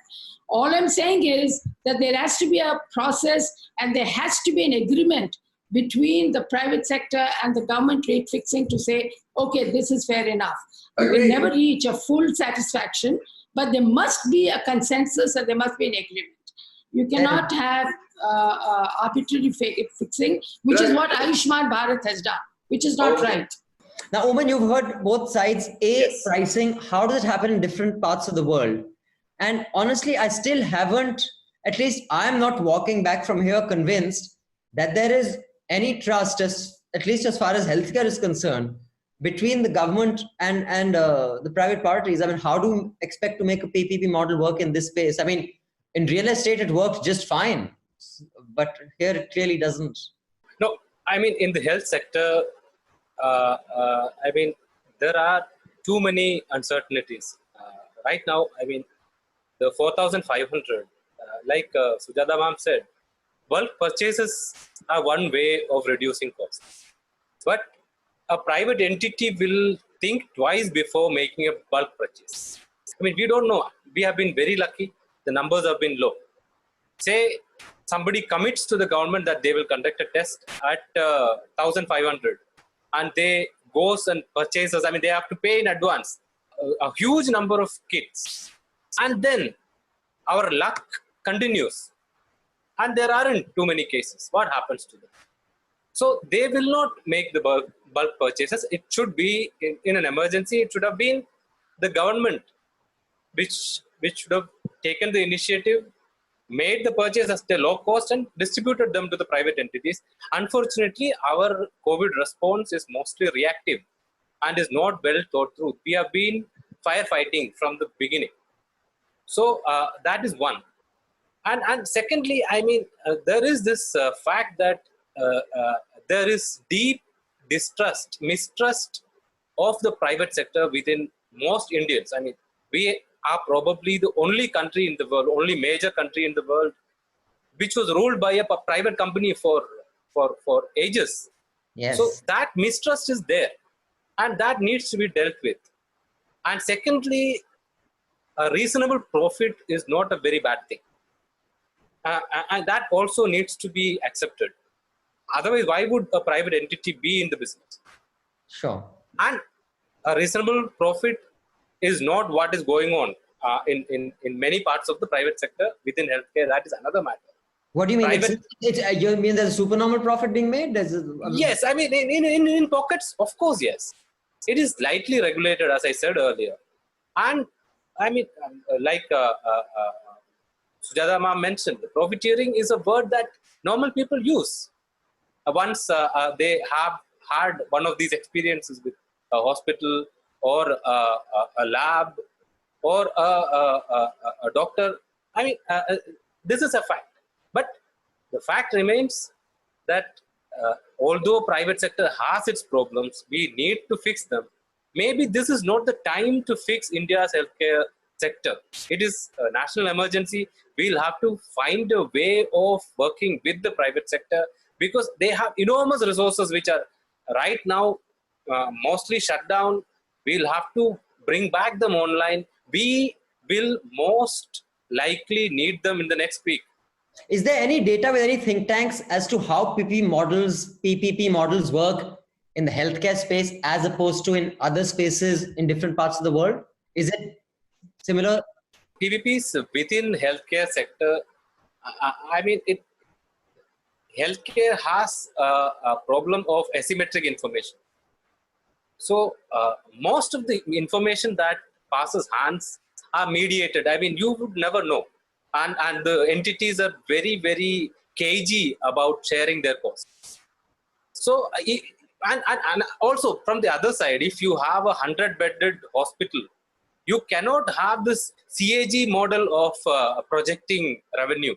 All I'm saying is that there has to be a process and there has to be an agreement between the private sector and the government rate fixing to say, okay, this is fair enough. We will never reach a full satisfaction, but there must be a consensus and there must be an agreement. You cannot have arbitrary fixing, which is what Ayushman Bharat has done, which is not right. now, Oommen, you've heard both sides. Yes. Pricing, how does it happen in different parts of the world? And honestly, I still haven't, at least I'm not walking back from here convinced that there is any trust, at least as far as healthcare is concerned, between the government and the private parties. I mean, how do you expect to make a PPP model work in this space? I mean, in real estate, it works just fine, but here it clearly doesn't. No, I mean, in the health sector, I mean, there are too many uncertainties. Right now, I mean, the 4,500, like Sujata ma'am said, bulk purchases are one way of reducing costs. But a private entity will think twice before making a bulk purchase. I mean, we don't know. We have been very lucky. The numbers have been low. Say somebody commits to the government that they will conduct a test at 1,500 and they goes and purchases. I mean, they have to pay in advance a huge number of kits. And then our luck continues. And there aren't too many cases. What happens to them? So they will not make the bulk purchases. It should be, in an emergency, it should have been the government which should have taken the initiative, made the purchase at a low cost and distributed them to the private entities. Unfortunately, our COVID response is mostly reactive and is not well thought through. We have been firefighting from the beginning. So that is one. And secondly, I mean, there is this fact that there is deep mistrust of the private sector within most Indians. I mean, we are probably the only country in the world, only major country in the world, which was ruled by a private company for ages. Yes. So that mistrust is there, and that needs to be dealt with. And secondly, a reasonable profit is not a very bad thing. And that also needs to be accepted. Otherwise, why would a private entity be in the business? Sure. And a reasonable profit is not what is going on in many parts of the private sector within healthcare. That is another matter. What do you mean? Private- You mean there's a supernormal profit being made? Yes, I mean, in pockets, of course, yes. It is lightly regulated, as I said earlier. And I mean, like Sujata ma'am mentioned, profiteering is a word that normal people use. Once they have had one of these experiences with a hospital or a lab or a doctor, I mean, this is a fact. But the fact remains that although private sector has its problems, we need to fix them. Maybe this is not the time to fix India's healthcare sector. It is a national emergency. We'll have to find a way of working with the private sector because they have enormous resources which are right now mostly shut down. We'll have to bring back them online. We will most likely need them in the next week. Is there any data with any think tanks as to how PPP models work in the healthcare space as opposed to in other spaces in different parts of the world? Is it similar? PPPs within healthcare sector, I mean, healthcare has a problem of asymmetric information. So most of the information that passes hands are mediated. I mean, you would never know. And the entities are very, very cagey about sharing their costs. So and also from the other side, if you have a 100-bedded hospital, you cannot have this CAG model of projecting revenue.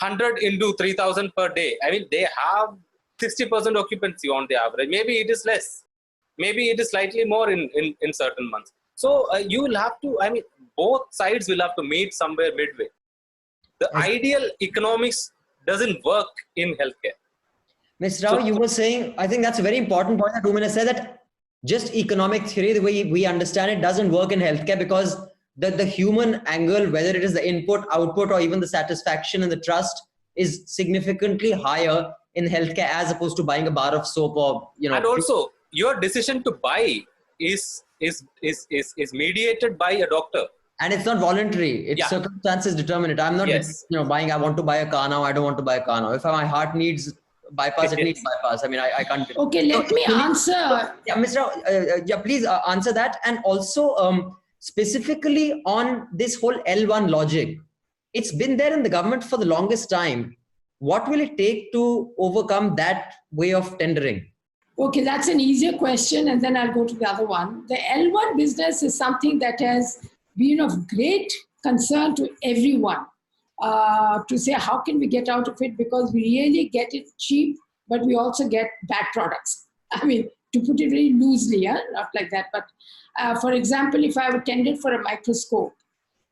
100 into 3,000 per day. I mean, they have 60% occupancy on the average. Maybe it is less. Maybe it is slightly more in certain months. So you will have to, I mean, both sides will have to meet somewhere midway. The ideal economics doesn't work in healthcare. Ms. Rao, you were saying, I think that's a very important point that Oommen has said, that just economic theory, the way we understand it, doesn't work in healthcare, because the human angle, whether it is the input, output, or even the satisfaction and the trust, is significantly higher in healthcare as opposed to buying a bar of soap or, you know. And also, your decision to buy is mediated by a doctor. And it's not voluntary. It's circumstances determine it. I'm not, buying, I want to buy a car now, I don't want to buy a car now. If my heart needs bypass, it needs bypass. I mean, I can't. Okay, let me answer. Yeah, Mr. Rao, please answer that. And also, specifically on this whole L1 logic, it's been there in the government for the longest time. What will it take to overcome that way of tendering? Okay, that's an easier question, and then I'll go to the other one. The L1 business is something that has been of great concern to everyone, to say how can we get out of it, because we really get it cheap, but we also get bad products. I mean, to put it very loosely, not like that. But for example, if I have tendered for a microscope,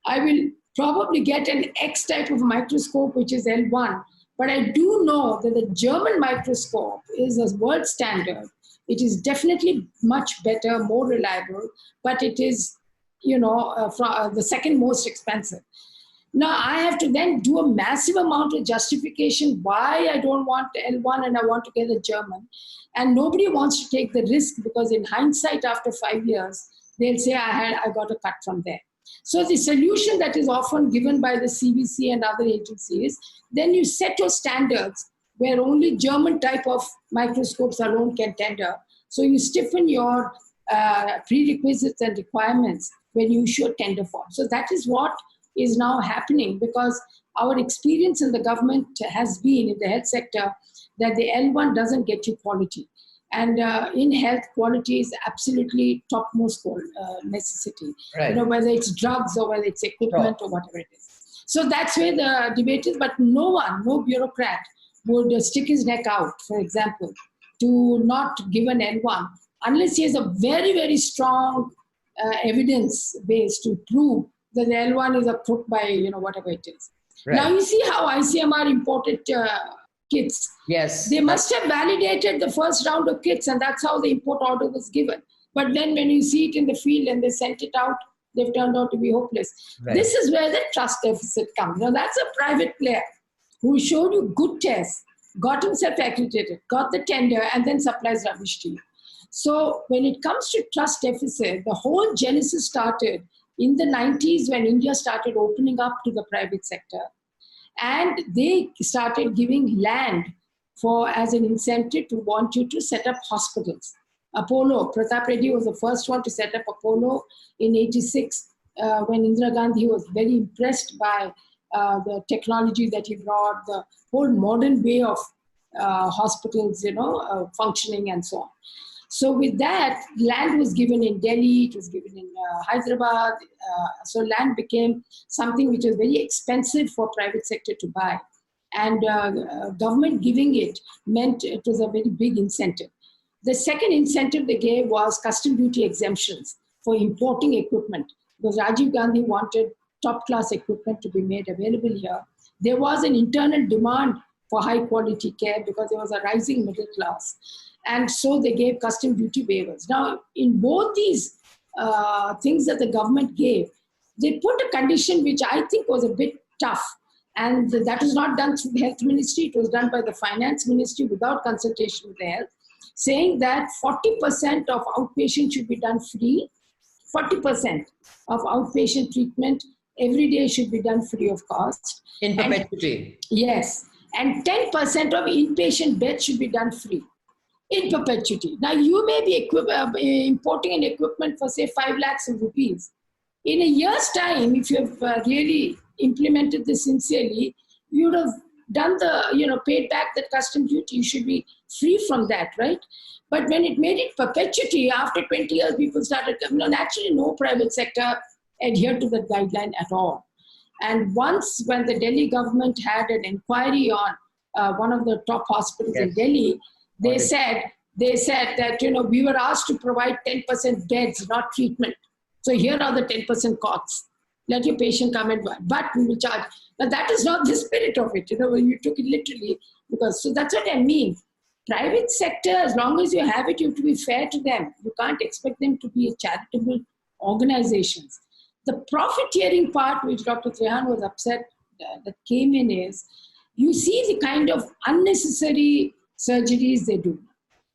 I will probably get an X type of microscope, which is L1. But I do know that the German microscope is a world standard. It is definitely much better, more reliable, but it is, the second most expensive. Now I have to then do a massive amount of justification why I don't want L1 and I want to get a German. And nobody wants to take the risk, because in hindsight, after 5 years, they'll say I got a cut from there. So the solution that is often given by the CBC and other agencies, then you set your standards where only German type of microscopes alone can tender. So you stiffen your prerequisites and requirements when you issue a tender form. So that is what is now happening, because our experience in the government has been in the health sector that the L1 doesn't get you quality. And in health, quality is absolutely topmost necessity. Right. Whether it's drugs or whether it's equipment or whatever it is. So that's where the debate is. But no bureaucrat would stick his neck out, for example, to not give an L1 unless he has a very, very strong evidence base to prove that the L1 is a crook by whatever it is. Right. Now you see how ICMR imported kits. Yes. They must have validated the first round of kits, and that's how the import order was given. But then when you see it in the field and they sent it out, they've turned out to be hopeless. Right. This is where the trust deficit comes. Now that's a private player who showed you good tests, got himself accredited, got the tender, and then supplies rubbish to you. So when it comes to trust deficit, the whole genesis started in the 90s when India started opening up to the private sector. And they started giving land as an incentive to want you to set up hospitals. Apollo, Pratap Reddy was the first one to set up Apollo in 86, when Indira Gandhi was very impressed by the technology that he brought, the whole modern way of hospitals, functioning and so on. So with that, land was given in Delhi, it was given in Hyderabad. So land became something which was very expensive for private sector to buy. And government giving it meant it was a very big incentive. The second incentive they gave was custom duty exemptions for importing equipment, because Rajiv Gandhi wanted top-class equipment to be made available here. There was an internal demand for high-quality care because there was a rising middle class. And so they gave custom duty waivers. Now, in both these things that the government gave, they put a condition which I think was a bit tough. And that was not done through the health ministry. It was done by the finance ministry without consultation with the health, saying that 40% of outpatient should be done free. 40% of outpatient treatment every day should be done free of cost. In perpetuity. Yes. And 10% of inpatient beds should be done free. In perpetuity. Now, you may be importing an equipment for, say, 5 lakhs of rupees. In a year's time, if you have really implemented this sincerely, you would have done the, paid back that custom duty, you should be free from that, right? But when it made it perpetuity, after 20 years, people started, actually no private sector adhered to that guideline at all. And once when the Delhi government had an inquiry on one of the top hospitals in Delhi, they said that, we were asked to provide 10% beds, not treatment. So here are the 10% costs. Let your patient come and buy, but we will charge. But that is not the spirit of it, you took it literally. So that's what I mean. Private sector, as long as you have it, you have to be fair to them. You can't expect them to be charitable organizations. The profiteering part, which Dr. Trehan was upset that came in, is you see the kind of unnecessary surgeries they do,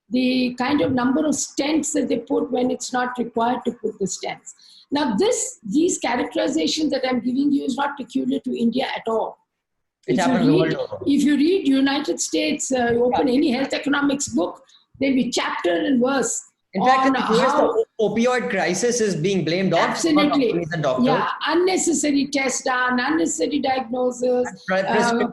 the kind of number of stents that they put when it's not required to put the stents. Now, these characterizations that I'm giving you is not peculiar to India at all. If you read United States, you open any health economics book, there'll be chapter and verse. In fact, in the US, the opioid crisis is being blamed on. Absolutely. Yeah, unnecessary tests done, unnecessary diagnosis,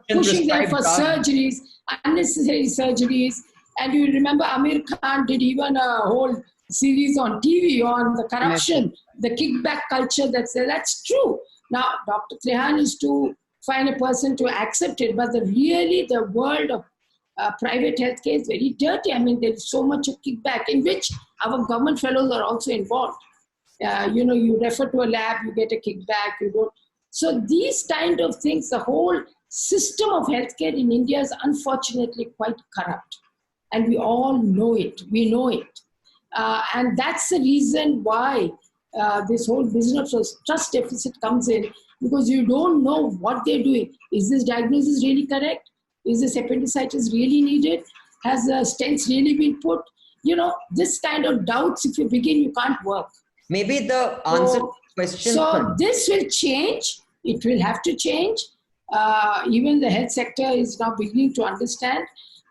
pushing them for surgeries, unnecessary surgeries. And you remember Amir Khan did even a whole series on TV on the corruption, the kickback culture. That's true. Now, Dr. Trehan is too fine a person to accept it, but the world of private healthcare is very dirty. I mean, there's so much of kickback in which our government fellows are also involved. You refer to a lab, you get a kickback, you don't. So these kind of things, the whole system of healthcare in India is unfortunately quite corrupt. And we all know it. We know it. And that's the reason why this whole business of trust deficit comes in, because you don't know what they're doing. Is this diagnosis really correct? Is this appendicitis really needed? Has the stents really been put? This kind of doubts, if you begin, you can't work. Maybe the answer to the question. So this will change. It will have to change. Even the health sector is now beginning to understand.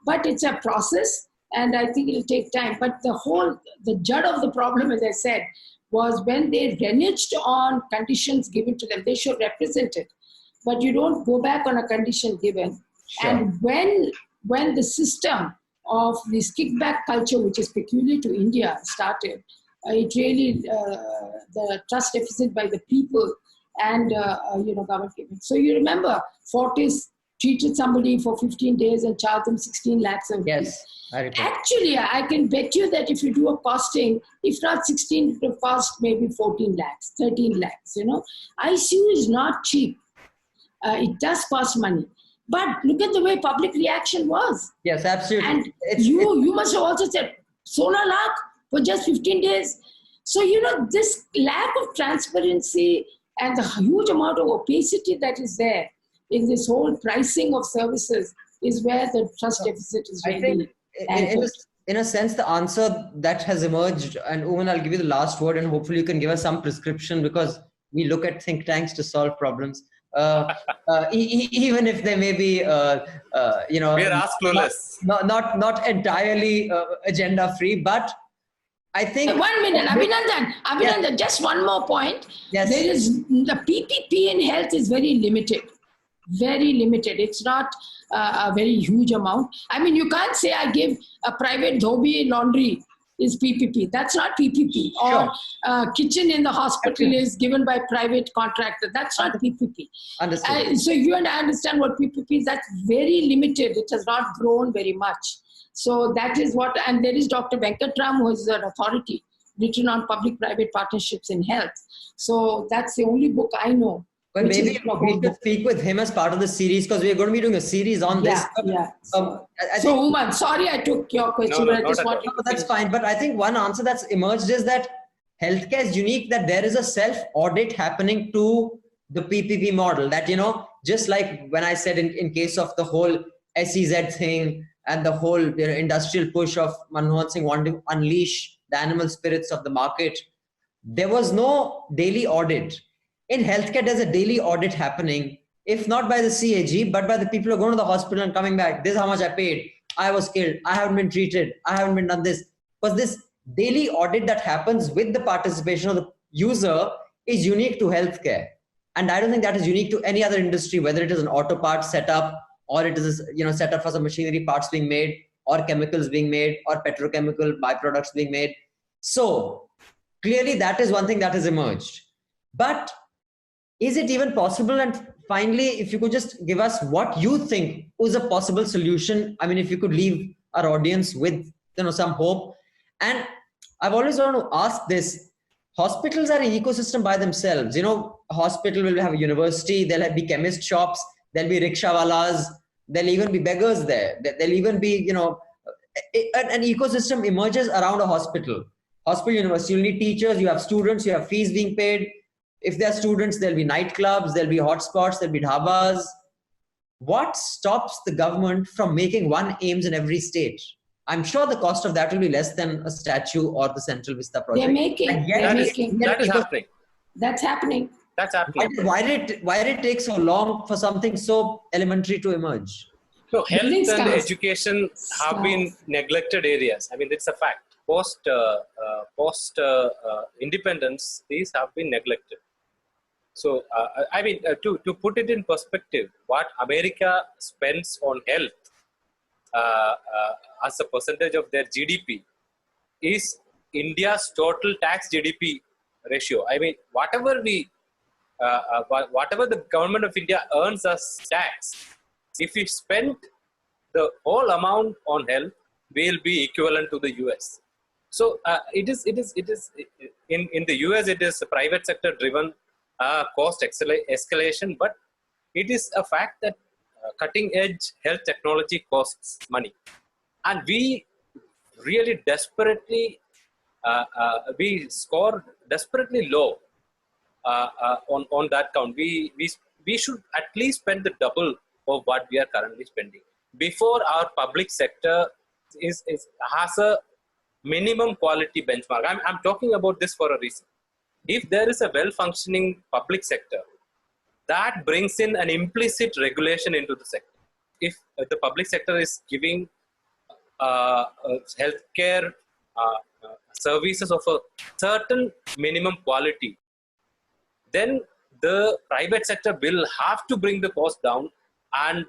But it's a process, and I think it'll take time. But the jud of the problem, as I said, was when they reneged on conditions given to them. They should represent it. But you don't go back on a condition given. Sure. And when the system of this kickback culture, which is peculiar to India, started, it really, the trust deficit by the people and, government gave it. So you remember, Fortis treated somebody for 15 days and charged them 16 lakhs a week. Yes, I recall. Actually, I can bet you that if you do a costing, if not 16, it will cost maybe 14 lakhs, 13 lakhs, ICU is not cheap. It does cost money. But look at the way public reaction was. Yes, absolutely. And you must have also said, Sona lakh for just 15 days. So, this lack of transparency and the huge amount of opacity that is there in this whole pricing of services is where the trust deficit is really. I think in a sense, the answer that has emerged, and Oommen, I'll give you the last word, and hopefully you can give us some prescription, because we look at think tanks to solve problems. Even if they may be, we are asked clueless. Not entirely agenda free, but I think 1 minute, Abhinandan, just one more point. Yes. There is the PPP in health is very limited. Very limited. It's not a very huge amount. I mean, you can't say I give a private dhobi laundry is PPP. That's not PPP. Sure. Or kitchen in the hospital is given by private contractor. That's not PPP. Understood. So you and I understand what PPP is. That's very limited. It has not grown very much. So that is what, and there is Dr. Venkatram, who is an authority written on public-private partnerships in health. So that's the only book I know. But maybe we should speak with him as part of the series, because we're going to be doing a series on this. So Oommen, sorry I took your question. That's fine. But I think one answer that's emerged is that healthcare is unique, that there is a self-audit happening to the PPP model. That, just like when I said in case of the whole SEZ thing and the whole industrial push of Manmohan Singh wanting to unleash the animal spirits of the market, there was no daily audit. In healthcare, there's a daily audit happening, if not by the CAG, but by the people who are going to the hospital and coming back. This is how much I paid. I was killed. I haven't been treated. I haven't been done this. Because this daily audit that happens with the participation of the user is unique to healthcare. And I don't think that is unique to any other industry, whether it is an auto parts setup or it is, set up for some machinery parts being made, or chemicals being made, or petrochemical byproducts being made. So clearly that is one thing that has emerged. But is it even possible? And finally, if you could just give us what you think was a possible solution. I mean, if you could leave our audience with some hope. And I've always wanted to ask this: hospitals are an ecosystem by themselves. A hospital will have a university, there'll be chemist shops, there'll be rickshawalas, there'll even be beggars there. There'll even be, an ecosystem emerges around a hospital. Hospital, university, you'll need teachers, you have students, you have fees being paid. If there are students, there'll be nightclubs, there'll be hotspots, there'll be dhabas. What stops the government from making one AIIMS in every state? I'm sure the cost of that will be less than a statue or the Central Vista project. They're making. That is happening. That's happening. That's happening. Why did it take so long for something so elementary to emerge? So health and education have been neglected areas. I mean, it's a fact. Post independence, these have been neglected. So, to put it in perspective, what America spends on health as a percentage of their GDP is India's total tax GDP ratio. I mean, whatever the government of India earns as tax, if we spend the whole amount on health, will be equivalent to the US. So it is in the US, it is a private sector driven cost escalation, but it is a fact that cutting edge health technology costs money, and we really desperately we score desperately low on that count. We should at least spend the double of what we are currently spending before our public sector has a minimum quality benchmark. I'm talking about this for a reason. If there is a well-functioning public sector, that brings in an implicit regulation into the sector. If the public sector is giving healthcare services of a certain minimum quality, then the private sector will have to bring the cost down and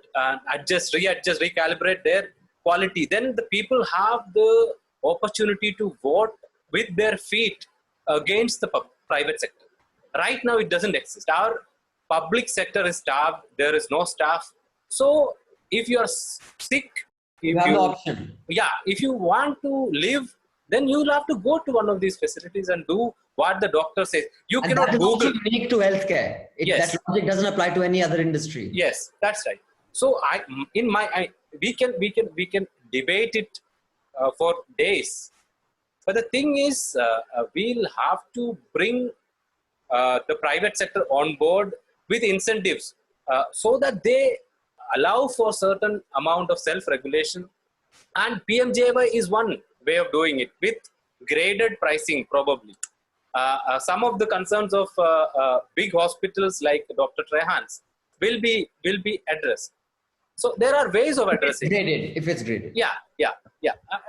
readjust, recalibrate their quality. Then the people have the opportunity to vote with their feet against the private sector. Right now, it doesn't exist. Our public sector is starved. There is no staff. So if you are sick, you have no option. Yeah, if you want to live, then you will have to go to one of these facilities and do what the doctor says. You cannot Google. That is unique to healthcare. Yes. That logic doesn't apply to any other industry. Yes, that's right. So we can debate it for days. But the thing is, we'll have to bring the private sector on board with incentives so that they allow for certain amount of self-regulation. And PMJY is one way of doing it with graded pricing, probably. Some of the concerns of big hospitals like Dr. Trehan's will be addressed. So there are ways of addressing it. If it's graded. Yeah.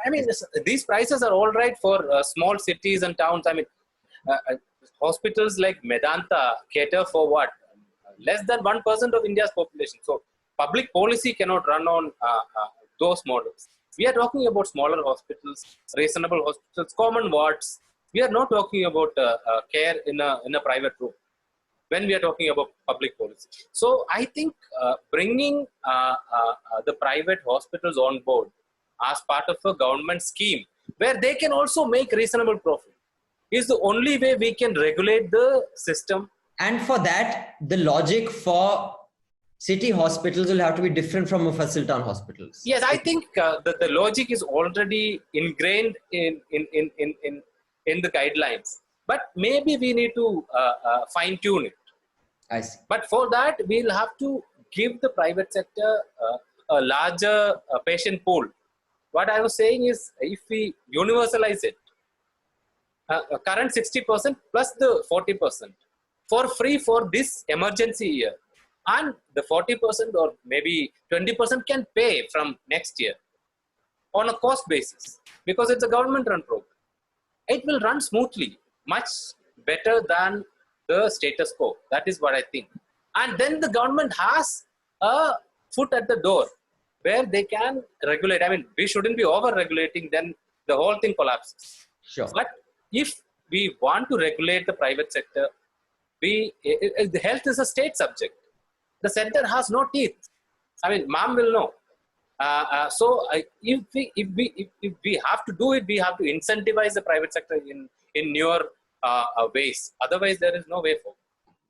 I mean, these prices are all right for small cities and towns. I mean, hospitals like Medanta cater for what? Less than 1% of India's population. So public policy cannot run on those models. We are talking about smaller hospitals, reasonable hospitals, common wards. We are not talking about care in a private room when we are talking about public policy. So I think bringing the private hospitals on board as part of a government scheme where they can also make reasonable profit is the only way we can regulate the system. And for that, the logic for city hospitals will have to be different from Mufassil town hospitals. Yes, I think the logic is already ingrained in the guidelines, but maybe we need to fine tune it. I see. But for that, we'll have to give the private sector a larger patient pool. What I was saying is, if we universalize it, current 60% plus the 40% for free for this emergency year, and the 40% or maybe 20% can pay from next year on a cost basis because it's a government-run program. It will run smoothly, much better than the status quo. That is what I think. And then the government has a foot at the door where they can regulate. I mean, we shouldn't be over-regulating, then the whole thing collapses. Sure. But if we want to regulate the private sector, the health is a state subject. The center has no teeth. I mean, ma'am will know. If we have to do it, we have to incentivize the private sector in newer ways. Otherwise, there is no way forward.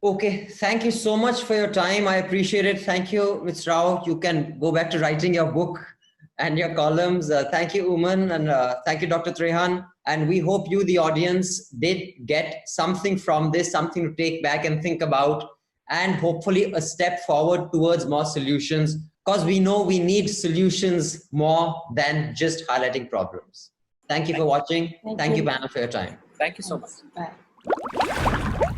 Okay, thank you so much for your time. I appreciate it. Thank you, Mr. Rao. You can go back to writing your book and your columns. Thank you, Oommen, and thank you, Dr. Trehan. And we hope you, the audience, did get something from this, something to take back and think about, and hopefully a step forward towards more solutions, because we know we need solutions more than just highlighting problems. Thank you for watching. Thank you, panel, for your time. Thank you so much. Bye.